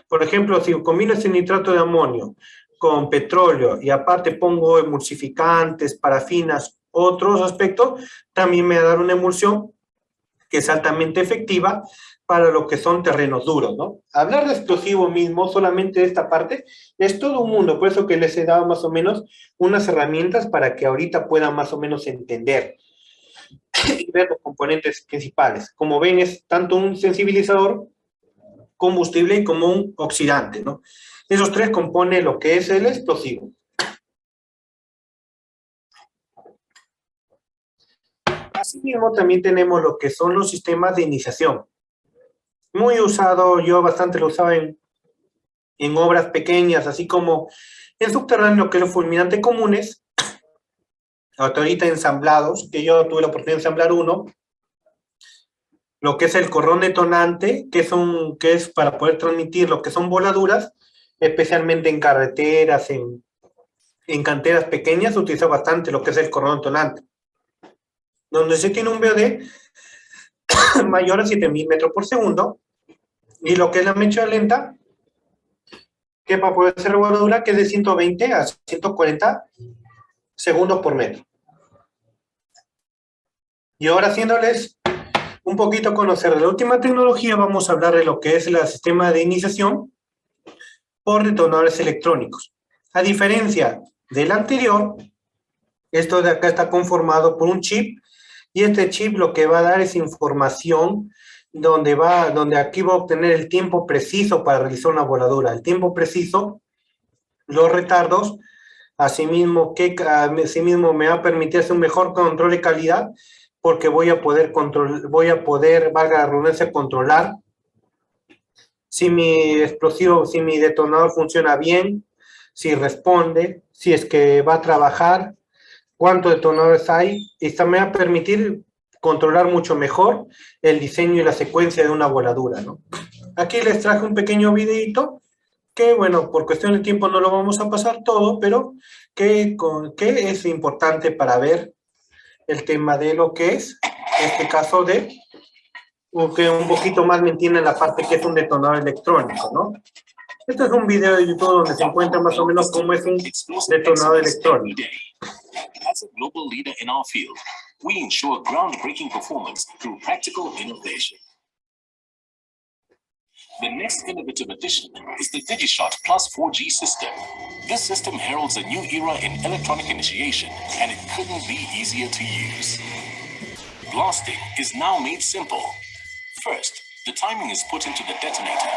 Por ejemplo, si combino ese nitrato de amonio con petróleo y aparte pongo emulsificantes, parafinas, otros aspectos, también me va a dar una emulsión que es altamente efectiva para lo que son terrenos duros, ¿no? Hablar de explosivo mismo, solamente de esta parte, es todo un mundo, por eso que les he dado más o menos unas herramientas para que ahorita puedan más o menos entender y ver los componentes principales. Como ven, es tanto un sensibilizador, combustible, como un oxidante, ¿no? Esos tres componen lo que es el explosivo. Asimismo, también tenemos lo que son los sistemas de iniciación. Muy usado, yo bastante lo usaba en obras pequeñas, así como en subterráneo, que los fulminantes comunes, ahorita ensamblados, que yo tuve la oportunidad de ensamblar uno, lo que es el corrón detonante, que es para poder transmitir lo que son voladuras, especialmente en carreteras, en canteras pequeñas, se utiliza bastante lo que es el corrón detonante, donde se tiene un VOD mayor a 7.000 metros por segundo, y lo que es la mecha lenta, que para poder hacer voladura, que es de 120 a 140 segundos por metro. Y ahora, haciéndoles un poquito conocer de la última tecnología, vamos a hablar de lo que es el sistema de iniciación por detonadores electrónicos. A diferencia del anterior, esto de acá está conformado por un chip, y este chip lo que va a dar es información donde aquí va a obtener el tiempo preciso para realizar una voladura. El tiempo preciso, los retardos, asimismo me va a permitir hacer un mejor control de calidad, porque voy a poder, valga la redundancia, controlar si mi explosivo, si mi detonador funciona bien, si responde, si es que va a trabajar, cuántos detonadores hay, y esto me va a permitir controlar mucho mejor el diseño y la secuencia de una voladura, ¿no? Aquí les traje un pequeño videito que, bueno, por cuestión de tiempo no lo vamos a pasar todo, pero que es importante para ver el tema de lo que es, en este caso que un poquito más me entienden la parte que es un detonador electrónico, ¿no? Este es un video de YouTube donde se encuentra más o menos cómo es un detonador electrónico. As a global leader in our field, we ensure groundbreaking performance through practical innovation. The next innovative addition is the DigiShot Plus 4G system. This system heralds a new era in electronic initiation, and it couldn't be easier to use. Blasting is now made simple. First, the timing is put into the detonator.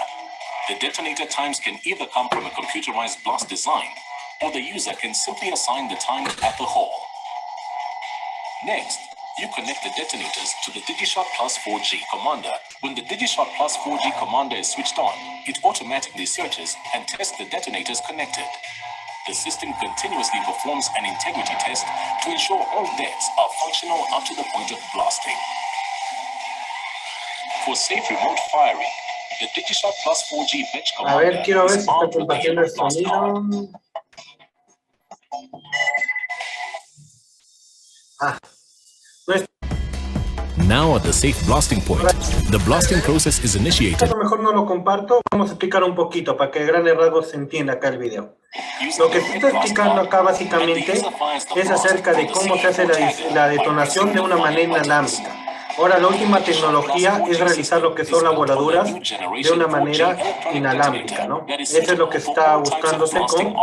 The detonator times can either come from a computerized blast design, or the user can simply assign the time at the hole. Next, you connect the detonators to the DigiShot Plus 4G commander. When the DigiShot Plus 4G commander is switched on, it automatically searches and tests the detonators connected. The system continuously performs an integrity test to ensure all dets are functional up to the point of blasting. For safe remote firing, the DigiShot Plus 4G bench commander quiero ver si is está armed with a compartiendo el hidden blast card. sonido. Now at the safe blasting point, the blasting process is initiated. A lo mejor no lo comparto, vamos a explicar un poquito para que a grandes rasgos se entienda acá el video. Lo que estoy explicando acá básicamente es acerca de cómo se hace la detonación de una manera inalámbrica. Ahora, la última tecnología es realizar lo que son las voladuras de una manera inalámbrica, ¿no? Eso es lo que está buscándose con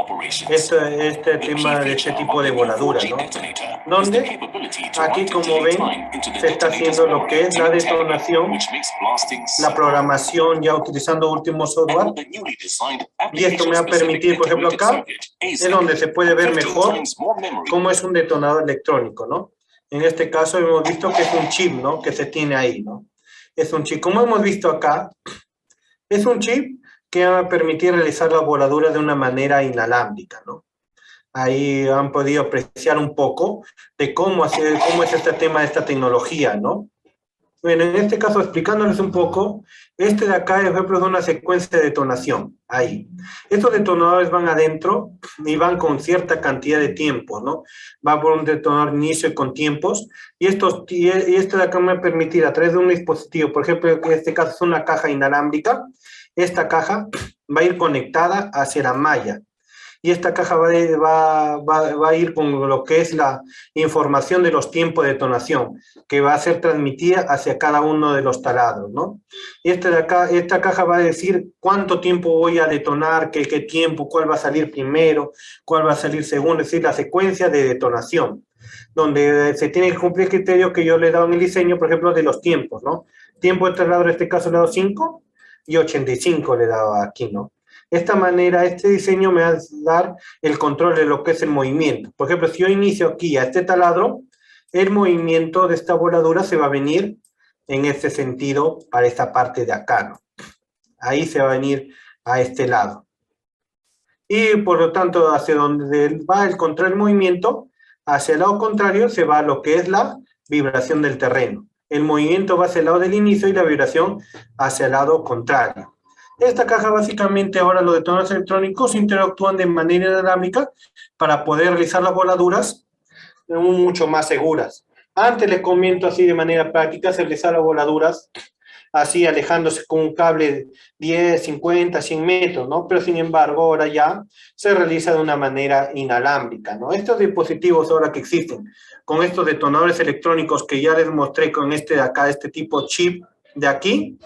este tema de este tipo de voladuras, ¿no? Donde aquí, como ven, se está haciendo lo que es la detonación, la programación ya utilizando último software. Y esto me va a permitir, por ejemplo, acá es donde se puede ver mejor cómo es un detonador electrónico, ¿no? En este caso hemos visto que es un chip, ¿no? Que se tiene ahí, ¿no? Es un chip. Como hemos visto acá, es un chip que va a permitir realizar la voladura de una manera inalámbrica, ¿no? Ahí han podido apreciar un poco de cómo es este tema de esta tecnología, ¿no? Bueno, en este caso, explicándoles un poco, este de acá es ejemplo de una secuencia de detonación, ahí. Estos detonadores van adentro y van con cierta cantidad de tiempo, ¿no? Va por un detonador inicio y con tiempos, y este de acá me va a permitir a través de un dispositivo, por ejemplo, en este caso es una caja inalámbrica, esta caja va a ir conectada hacia la malla. Y esta caja va a ir con lo que es la información de los tiempos de detonación, que va a ser transmitida hacia cada uno de los taladros, ¿no? Y esta caja va a decir cuánto tiempo voy a detonar, qué tiempo, cuál va a salir primero, cuál va a salir segundo, es decir, la secuencia de detonación, donde se tiene que cumplir el criterio que yo le he dado en el diseño, por ejemplo, de los tiempos, ¿no? Tiempo de taladro, en este caso le he dado 5 y 85 le he dado aquí, ¿no? De esta manera, este diseño me va a dar el control de lo que es el movimiento. Por ejemplo, si yo inicio aquí a este taladro, el movimiento de esta voladura se va a venir en este sentido para esta parte de acá, ¿no? Ahí se va a venir a este lado. Y por lo tanto, hacia donde va el control del movimiento, hacia el lado contrario se va lo que es la vibración del terreno. El movimiento va hacia el lado del inicio y la vibración hacia el lado contrario. Esta caja básicamente ahora los detonadores electrónicos interactúan de manera inalámbrica para poder realizar las voladuras mucho más seguras. Antes les comento así de manera práctica, se realizan las voladuras así alejándose con un cable de 10, 50, 100 metros, ¿no? Pero sin embargo ahora ya se realiza de una manera inalámbrica, ¿no? Estos dispositivos ahora que existen, con estos detonadores electrónicos que ya les mostré con este de acá, este tipo chip de aquí,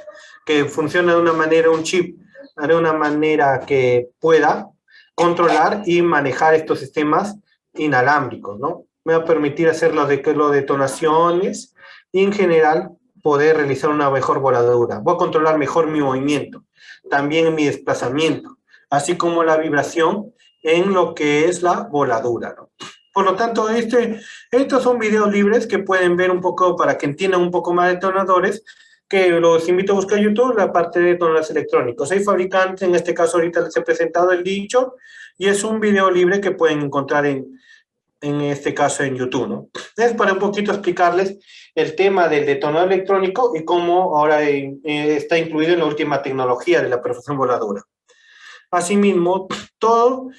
que funciona de una manera, un chip haré una manera que pueda controlar y manejar estos sistemas inalámbricos, ¿no? Me va a permitir hacer las detonaciones y en general poder realizar una mejor voladura. Voy a controlar mejor mi movimiento, también mi desplazamiento, así como la vibración en lo que es la voladura, ¿no? Por lo tanto, estos son videos libres que pueden ver un poco para que entiendan un poco más de detonadores, que los invito a buscar en YouTube la parte de detonadores electrónicos. Hay fabricantes, en este caso ahorita les he presentado el dicho, y es un video libre que pueden encontrar en este caso en YouTube, ¿no? Es para un poquito explicarles el tema del detonador electrónico y cómo ahora está incluido en la última tecnología de la perforación voladora. Asimismo, todo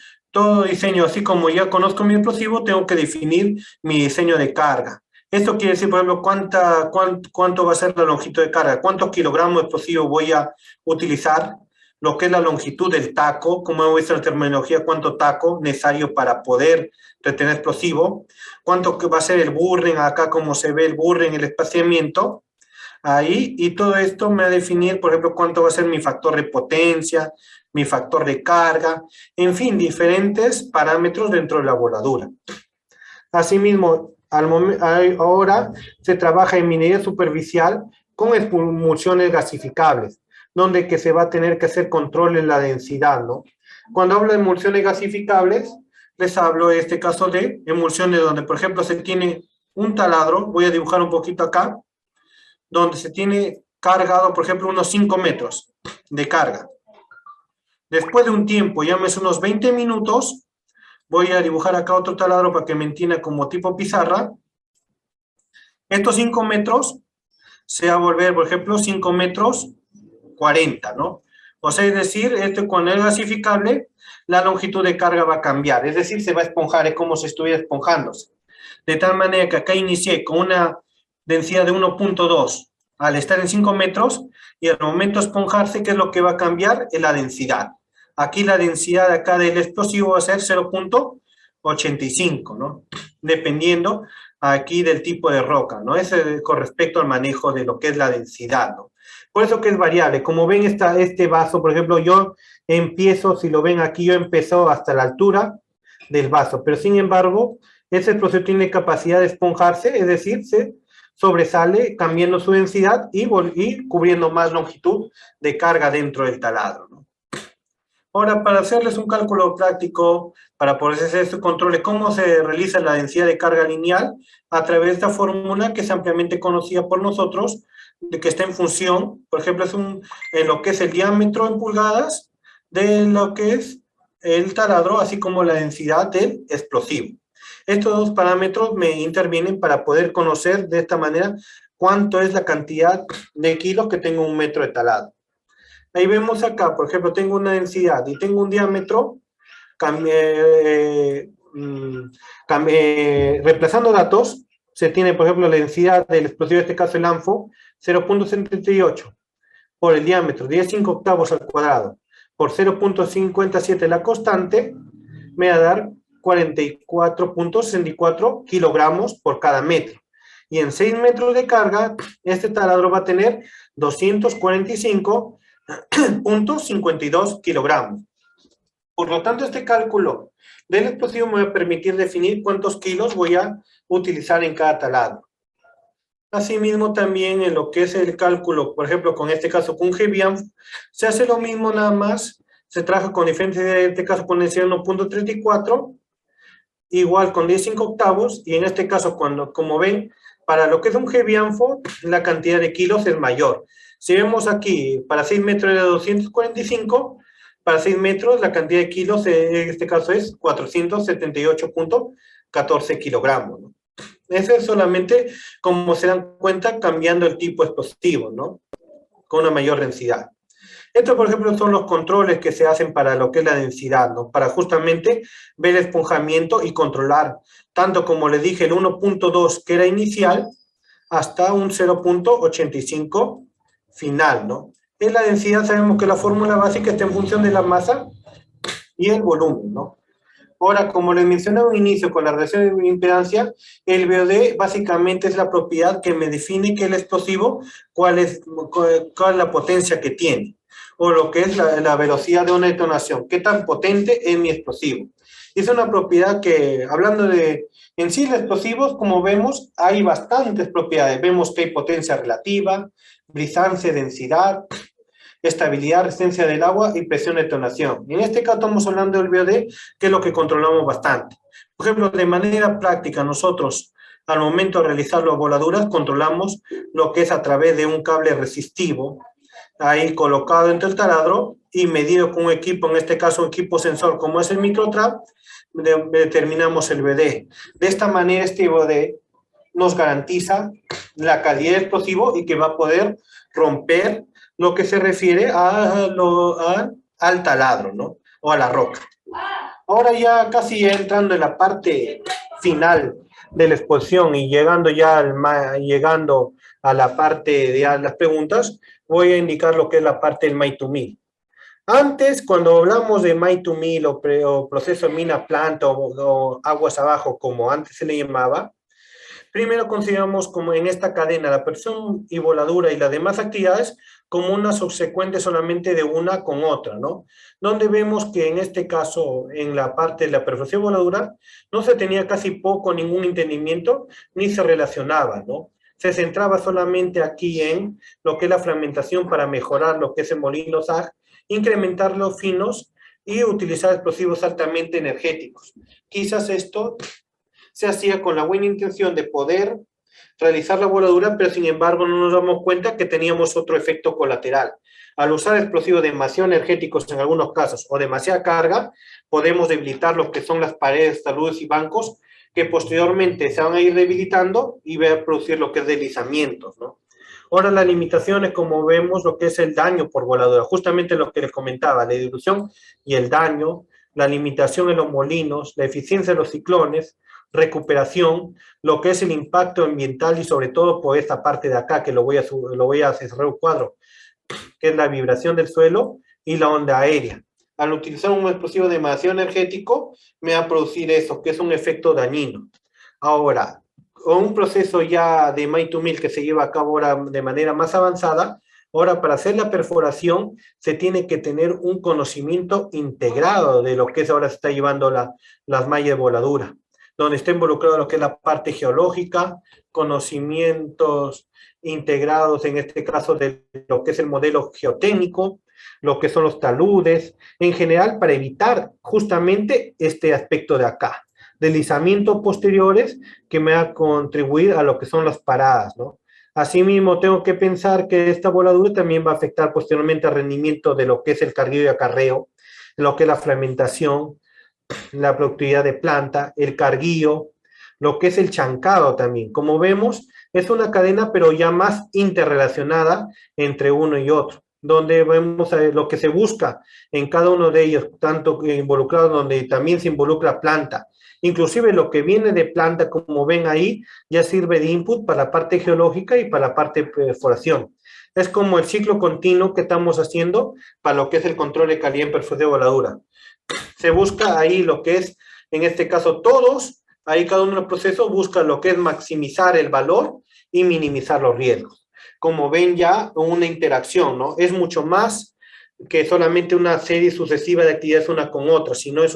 diseño, así como ya conozco mi explosivo, tengo que definir mi diseño de carga. Esto quiere decir, por ejemplo, cuánto va a ser la longitud de carga, cuántos kilogramos de explosivo voy a utilizar, lo que es la longitud del taco, como hemos visto en la terminología, cuánto taco necesario para poder retener explosivo, cuánto va a ser el burring, acá como se ve el burring, el espaciamiento, ahí, y todo esto me va a definir, por ejemplo, cuánto va a ser mi factor de potencia, mi factor de carga, en fin, diferentes parámetros dentro de la voladura. Asimismo, ahora se trabaja en minería superficial con emulsiones gasificables, donde que se va a tener que hacer control en la densidad, ¿no? Cuando hablo de emulsiones gasificables, les hablo en este caso de emulsiones donde, por ejemplo, se tiene un taladro, voy a dibujar un poquito acá, donde se tiene cargado, por ejemplo, unos 5 metros de carga. Después de un tiempo, llámese unos 20 minutos, voy a dibujar acá otro taladro para que me entienda como tipo pizarra. Estos 5 metros se va a volver, por ejemplo, 5 metros 40, ¿no? O sea, es decir, cuando es gasificable, la longitud de carga va a cambiar. Es decir, se va a esponjar, es como si estuviera esponjándose. De tal manera que acá inicié con una densidad de 1.2 al estar en 5 metros, y al momento de esponjarse, ¿qué es lo que va a cambiar? Es la densidad. Aquí la densidad de acá del explosivo va a ser 0.85, ¿no? Dependiendo aquí del tipo de roca, ¿no? Es con respecto al manejo de lo que es la densidad, ¿no? Por eso que es variable. Como ven este vaso, por ejemplo, yo empiezo, si lo ven aquí, yo empiezo hasta la altura del vaso, pero sin embargo, ese explosivo tiene capacidad de esponjarse, es decir, se sobresale cambiando su densidad y cubriendo más longitud de carga dentro del taladro, ¿no? Ahora, para hacerles un cálculo práctico, para poder hacer estos controles, ¿cómo se realiza la densidad de carga lineal? A través de esta fórmula que es ampliamente conocida por nosotros, de que está en función, por ejemplo, en lo que es el diámetro en pulgadas de lo que es el taladro, así como la densidad del explosivo. Estos dos parámetros me intervienen para poder conocer de esta manera cuánto es la cantidad de kilos que tengo en un metro de taladro. Ahí vemos acá, por ejemplo, tengo una densidad y tengo un diámetro, reemplazando datos, se tiene, por ejemplo, la densidad del explosivo, en este caso el ANFO, 0.78 por el diámetro, 10,5 octavos al cuadrado, por 0.57 la constante, me va a dar 44.64 kilogramos por cada metro. Y en 6 metros de carga, este taladro va a tener 245.52 kilogramos. Por lo tanto, este cálculo del explosivo me va a permitir definir cuántos kilos voy a utilizar en cada taladro. Asimismo, también en lo que es el cálculo, por ejemplo, con este caso, con GBAM, se hace lo mismo, nada más, se trabaja con diferencia de este caso potencial 1.34, igual con 10,5 octavos, y en este caso, como ven, para lo que es un GBANFO, la cantidad de kilos es mayor. Si vemos aquí, para 6 metros de 245, para 6 metros la cantidad de kilos en este caso es 478.14 kilogramos, ¿no? Eso es solamente, como se dan cuenta, cambiando el tipo explosivo, ¿no? Con una mayor densidad. Estos, por ejemplo, son los controles que se hacen para lo que es la densidad, ¿no? Para justamente ver el esponjamiento y controlar, tanto como les dije, el 1.2 que era inicial, hasta un 0.85 final, ¿no? En la densidad sabemos que la fórmula básica está en función de la masa y el volumen, ¿no? Ahora, como les mencioné al inicio con la relación de impedancia, el VOD básicamente es la propiedad que me define que el explosivo, cuál es la potencia que tiene. o lo que es la velocidad de una detonación. ¿Qué tan potente es mi explosivo? Es una propiedad que, hablando de en sí los explosivos, como vemos, hay bastantes propiedades. Vemos que hay potencia relativa, brisancia, densidad, estabilidad, resistencia del agua y presión de detonación. En este caso estamos hablando del VOD, que es lo que controlamos bastante. Por ejemplo, de manera práctica, nosotros al momento de realizar las voladuras controlamos lo que es a través de un cable resistivo, ahí colocado entre el taladro y medido con un equipo, en este caso un equipo sensor como es el microtrap, determinamos el VD. De esta manera este VD nos garantiza la calidad del explosivo y que va a poder romper lo que se refiere al taladro, ¿no? O a la roca. Ahora ya casi entrando en la parte final de la exposición y llegando a la parte de las preguntas, voy a indicar lo que es la parte del Mine2Mill. Antes, cuando hablamos de Mine2Mill o proceso mina-planta o aguas abajo, como antes se le llamaba, primero consideramos como en esta cadena la presión y voladura y las demás actividades como una subsecuente solamente de una con otra, ¿no? Donde vemos que en este caso, en la parte de la perforación y voladura, no se tenía casi poco ningún entendimiento ni se relacionaba, ¿no? Se centraba solamente aquí en lo que es la fragmentación para mejorar lo que es el molino SAG, incrementar los finos y utilizar explosivos altamente energéticos. Quizás esto se hacía con la buena intención de poder realizar la voladura, pero sin embargo no nos damos cuenta que teníamos otro efecto colateral. Al usar explosivos demasiado energéticos en algunos casos o demasiada carga, podemos debilitar lo que son las paredes, taludes y bancos, que posteriormente se van a ir debilitando y va a producir lo que es deslizamientos, ¿no? Ahora las limitaciones, como vemos, lo que es el daño por voladura, justamente lo que les comentaba, la dilución y el daño, la limitación en los molinos, la eficiencia de los ciclones, recuperación, lo que es el impacto ambiental y sobre todo por esta parte de acá, que lo voy a cerrar un cuadro, que es la vibración del suelo y la onda aérea. Al utilizar un explosivo demasiado energético, me va a producir eso, que es un efecto dañino. Ahora, con un proceso ya de Mine2Mill que se lleva a cabo ahora de manera más avanzada, ahora para hacer la perforación se tiene que tener un conocimiento integrado de lo que es ahora se está llevando las mallas de voladura, donde está involucrado lo que es la parte geológica, conocimientos integrados en este caso de lo que es el modelo geotécnico, lo que son los taludes, en general para evitar justamente este aspecto de acá, deslizamientos posteriores que me va a contribuir a lo que son las paradas, ¿no? Asimismo, tengo que pensar que esta voladura también va a afectar posteriormente al rendimiento de lo que es el carguillo y acarreo, lo que es la fragmentación, la productividad de planta, el carguillo, lo que es el chancado también. Como vemos, es una cadena, pero ya más interrelacionada entre uno y otro, donde vemos lo que se busca en cada uno de ellos, tanto involucrado donde también se involucra planta. Inclusive lo que viene de planta, como ven ahí, ya sirve de input para la parte geológica y para la parte de perforación. Es como el ciclo continuo que estamos haciendo para lo que es el control de calidad en perforación de voladura. Se busca ahí lo que es, en este caso todos, ahí cada uno de los procesos busca lo que es maximizar el valor y minimizar los riesgos. Como ven ya, una interacción, ¿no? Es mucho más que solamente una serie sucesiva de actividades una con otra, sino es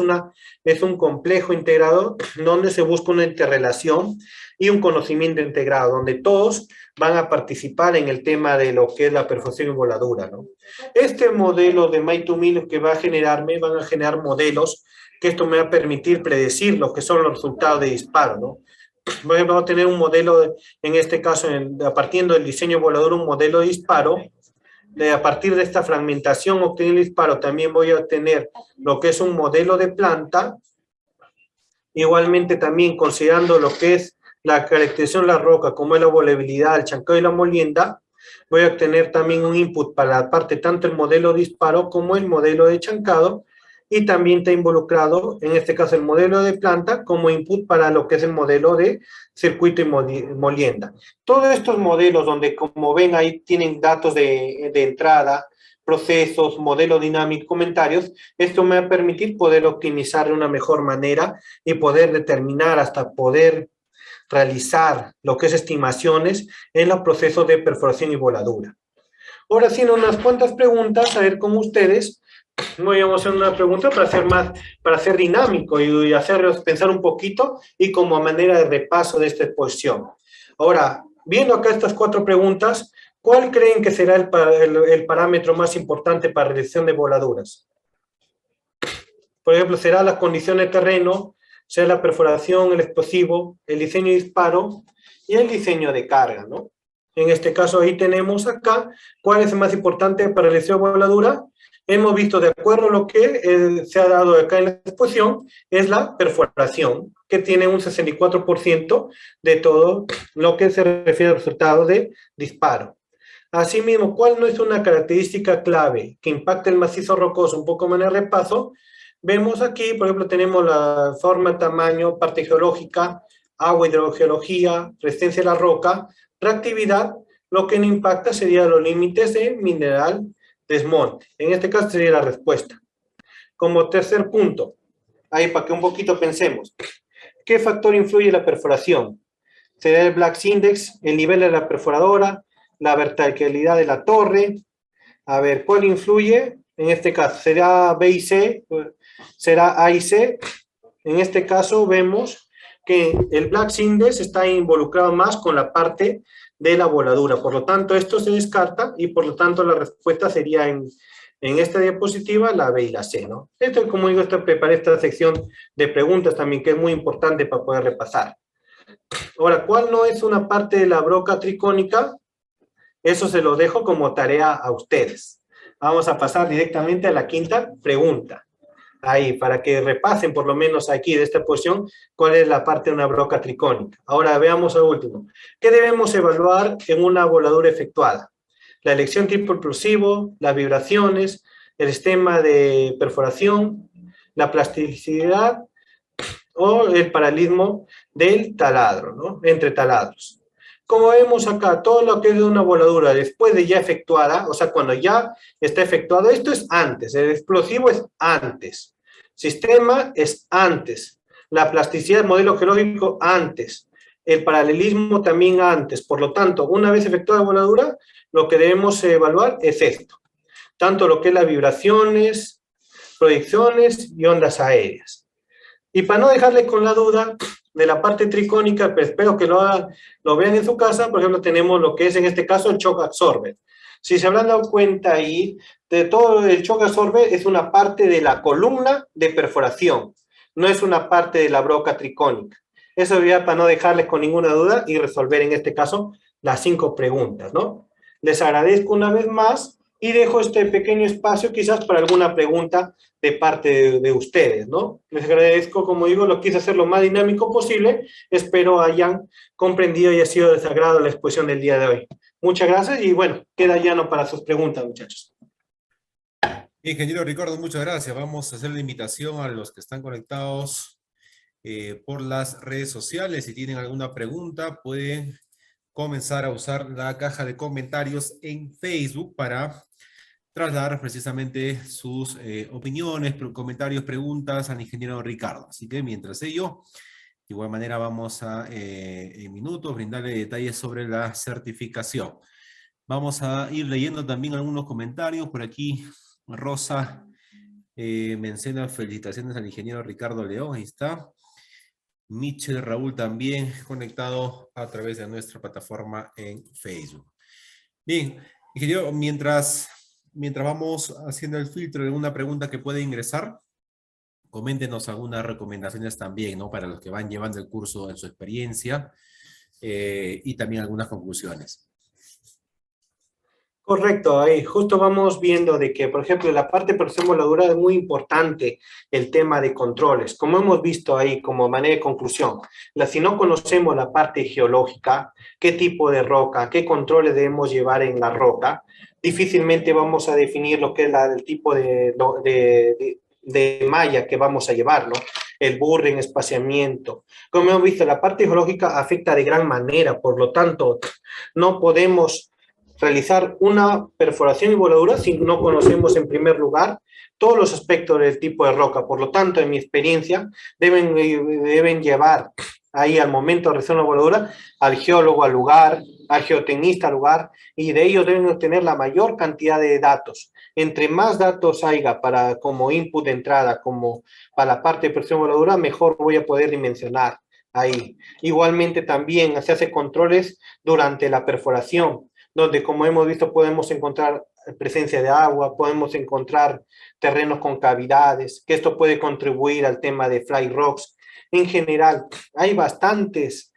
un complejo integrado donde se busca una interrelación y un conocimiento integrado, donde todos van a participar en el tema de lo que es la perforación y voladura, ¿no? Este modelo de Mine2Mill que van a generar modelos que esto me va a permitir predecir lo que son los resultados de disparo, ¿no? Vamos a tener un modelo, en este caso, partiendo del diseño volador, un modelo de disparo. A partir de esta fragmentación obtener el disparo, también voy a obtener lo que es un modelo de planta. Igualmente también considerando lo que es la caracterización de la roca, como es la volabilidad, el chancado y la molienda, voy a obtener también un input para la parte tanto el modelo de disparo como el modelo de chancado, y también está involucrado, en este caso, el modelo de planta como input para lo que es el modelo de circuito y molienda. Todos estos modelos donde, como ven ahí, tienen datos de entrada, procesos, modelo dinámico, comentarios, esto me va a permitir poder optimizar de una mejor manera y poder determinar hasta poder realizar lo que es estimaciones en los procesos de perforación y voladura. Ahora sí, unas cuantas preguntas, a ver cómo ustedes. Voy a hacer una pregunta para ser dinámico y hacerlos pensar un poquito y como manera de repaso de esta exposición. Ahora, viendo acá estas 4 preguntas, ¿cuál creen que será el parámetro más importante para realización de voladuras? Por ejemplo, ¿será la condición de terreno, será la perforación, el explosivo, el diseño de disparo y el diseño de carga, ¿no? En este caso, ahí tenemos acá, ¿cuál es el más importante para realizar voladura? Hemos visto, de acuerdo a lo que se ha dado acá en la exposición, es la perforación, que tiene un 64% de todo lo que se refiere al resultado de disparo. Asimismo, ¿cuál no es una característica clave que impacta el macizo rocoso? Un poco más en el repaso, vemos aquí, por ejemplo, tenemos la forma, tamaño, parte geológica, agua, hidrogeología, resistencia de la roca, reactividad. Lo que no impacta serían los límites de mineral desmonte. En este caso sería la respuesta. Como tercer punto, ahí para que un poquito pensemos, ¿qué factor influye en la perforación? ¿Será el Black Index, el nivel de la perforadora, la verticalidad de la torre? A ver, ¿cuál influye? En este caso, ¿será B y C? ¿Será A y C? En este caso vemos que el Black Index está involucrado más con la parte de la voladura. Por lo tanto, esto se descarta y por lo tanto la respuesta sería en esta diapositiva la B y la C, ¿no? Esto, como digo, preparé esta sección de preguntas también que es muy importante para poder repasar. Ahora, ¿cuál no es una parte de la broca tricónica? Eso se lo dejo como tarea a ustedes. Vamos a pasar directamente a la quinta pregunta. Ahí, para que repasen por lo menos aquí de esta posición, cuál es la parte de una broca tricónica. Ahora veamos al último. ¿Qué debemos evaluar en una voladura efectuada? La elección tipo explosivo, las vibraciones, el sistema de perforación, la plasticidad o el paralelismo del taladro, ¿no? Entre taladros. Como vemos acá, todo lo que es de una voladura después de ya efectuada, o sea, cuando ya está efectuado, esto es antes, el explosivo es antes, sistema es antes, la plasticidad del modelo geológico antes, el paralelismo también antes. Por lo tanto, una vez efectuada la voladura, lo que debemos evaluar es esto, tanto lo que es las vibraciones, proyecciones y ondas aéreas. Y para no dejarles con la duda de la parte tricónica, pues espero que lo vean en su casa. Por ejemplo, tenemos lo que es en este caso el shock absorber. Si se habrán dado cuenta ahí, de todo el shock absorber es una parte de la columna de perforación, no es una parte de la broca tricónica. Eso ya para no dejarles con ninguna duda y resolver en este caso las 5 preguntas, ¿no? Les agradezco una vez más y dejo este pequeño espacio quizás para alguna pregunta de parte de ustedes, ¿no? Les agradezco, como digo, lo quise hacer lo más dinámico posible. Espero hayan comprendido y haya sido de su agrado la exposición del día de hoy. Muchas gracias y bueno, queda llano para sus preguntas, muchachos. Ingeniero Ricardo, muchas gracias. Vamos a hacer la invitación a los que están conectados por las redes sociales. Si tienen alguna pregunta, pueden comenzar a usar la caja de comentarios en Facebook para trasladar precisamente sus opiniones, comentarios, preguntas al ingeniero Ricardo. Así que mientras ello, de igual manera vamos a, en minutos, brindarle detalles sobre la certificación. Vamos a ir leyendo también algunos comentarios. Por aquí, Rosa menciona felicitaciones al ingeniero Ricardo León, ahí está. Michel Raúl también conectado a través de nuestra plataforma en Facebook. Bien, ingeniero, mientras vamos haciendo el filtro de una pregunta que puede ingresar, coméntenos algunas recomendaciones también, ¿no? Para los que van llevando el curso en su experiencia y también algunas conclusiones. Correcto, ahí justo vamos viendo de que, por ejemplo, la parte de presión voladura es muy importante el tema de controles, como hemos visto ahí como manera de conclusión. Si no conocemos la parte geológica, qué tipo de roca, qué controles debemos llevar en la roca, difícilmente vamos a definir lo que es el tipo de malla que vamos a llevar, ¿no? El burring, espaciamiento. Como hemos visto, la parte geológica afecta de gran manera, por lo tanto, no podemos realizar una perforación y voladura si no conocemos en primer lugar todos los aspectos del tipo de roca. Por lo tanto, en mi experiencia, deben llevar ahí al momento de realizar una voladura al geólogo, al lugar, al geotecnista al lugar, y de ellos deben obtener la mayor cantidad de datos. Entre más datos haya para, como input de entrada, como para la parte de presión voladura, mejor voy a poder dimensionar ahí. Igualmente también se hace controles durante la perforación, donde como hemos visto podemos encontrar presencia de agua, podemos encontrar terrenos con cavidades, que esto puede contribuir al tema de fly rocks. En general, hay bastantes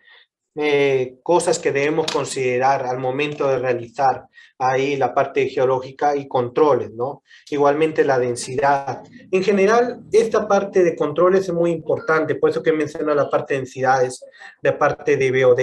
cosas que debemos considerar al momento de realizar ahí la parte geológica y controles, ¿no? Igualmente la densidad. En general, esta parte de controles es muy importante, por eso que menciono la parte de densidades, de parte de BOD.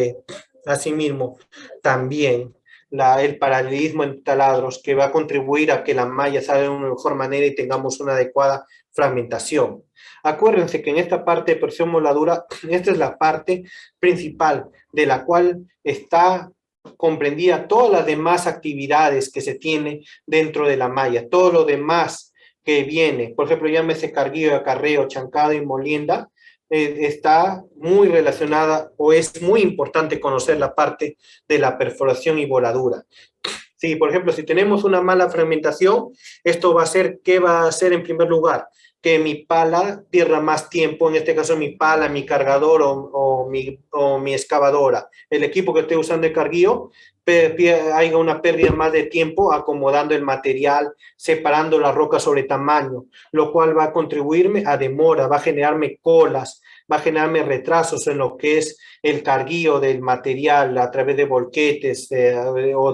Asimismo, también el paralelismo en taladros, que va a contribuir a que la malla salga de una mejor manera y tengamos una adecuada fragmentación. Acuérdense que en esta parte de presión moladura, esta es la parte principal de la cual está comprendida todas las demás actividades que se tiene dentro de la malla, todo lo demás que viene, por ejemplo, llámese carguillo, acarreo, chancado y molienda, está muy relacionada o es muy importante conocer la parte de la perforación y voladura. Sí, por ejemplo, si tenemos una mala fragmentación, esto va a hacer, ¿qué va a hacer en primer lugar? Que mi pala pierda más tiempo, en este caso mi pala, mi cargador o mi excavadora, el equipo que estoy usando de carguillo, haya una pérdida más de tiempo acomodando el material, separando la roca sobre tamaño, lo cual va a contribuirme a demora, va a generarme colas, va a generarme retrasos en lo que es el carguillo del material a través de volquetes o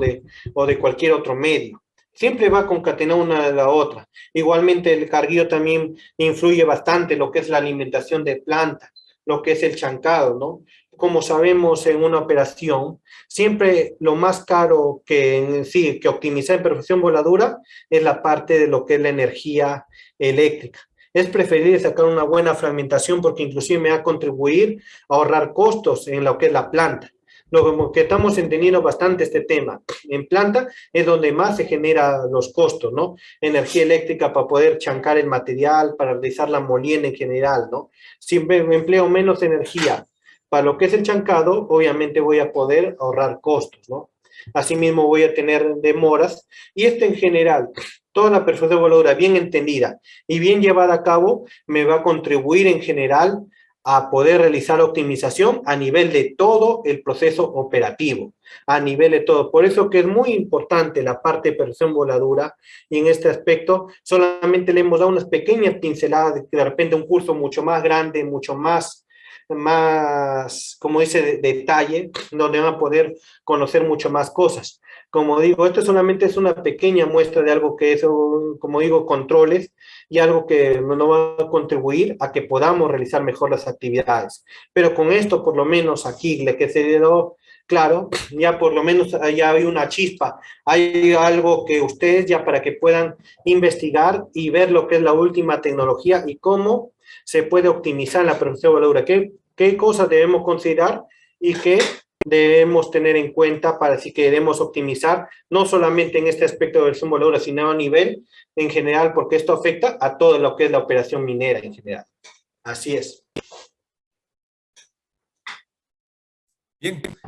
de cualquier otro medio. Siempre va concatenado una de la otra. Igualmente el carguillo también influye bastante en lo que es la alimentación de planta, lo que es el chancado, ¿no? Como sabemos en una operación, siempre lo más caro que en sí, que optimizar en perfección voladura es la parte de lo que es la energía eléctrica. Es preferible sacar una buena fragmentación porque inclusive me va a contribuir a ahorrar costos en lo que es la planta. Lo que estamos entendiendo bastante este tema. En planta es donde más se generan los costos, ¿no? Energía eléctrica para poder chancar el material, para realizar la molienda en general, ¿no? Si empleo menos energía para lo que es el chancado, obviamente voy a poder ahorrar costos, ¿no? Asimismo voy a tener demoras y esto en general, toda la perfección de voladura bien entendida y bien llevada a cabo me va a contribuir en general a poder realizar optimización a nivel de todo el proceso operativo, a nivel de todo. Por eso que es muy importante la parte de perfección voladura y en este aspecto solamente le hemos dado unas pequeñas pinceladas de repente un curso mucho más grande, mucho más como dice, detalle, donde van a poder conocer mucho más cosas. Como digo, esto solamente es una pequeña muestra de algo que es, como digo, controles y algo que nos va a contribuir a que podamos realizar mejor las actividades. Pero con esto, por lo menos aquí, le que se dio claro, ya por lo menos ya hay una chispa, hay algo que ustedes ya para que puedan investigar y ver lo que es la última tecnología y cómo se puede optimizar la producción de voladura, qué cosas debemos considerar y qué debemos tener en cuenta para si queremos optimizar, no solamente en este aspecto de versión voladura, sino a nivel en general, porque esto afecta a todo lo que es la operación minera en general. Así es. Bien.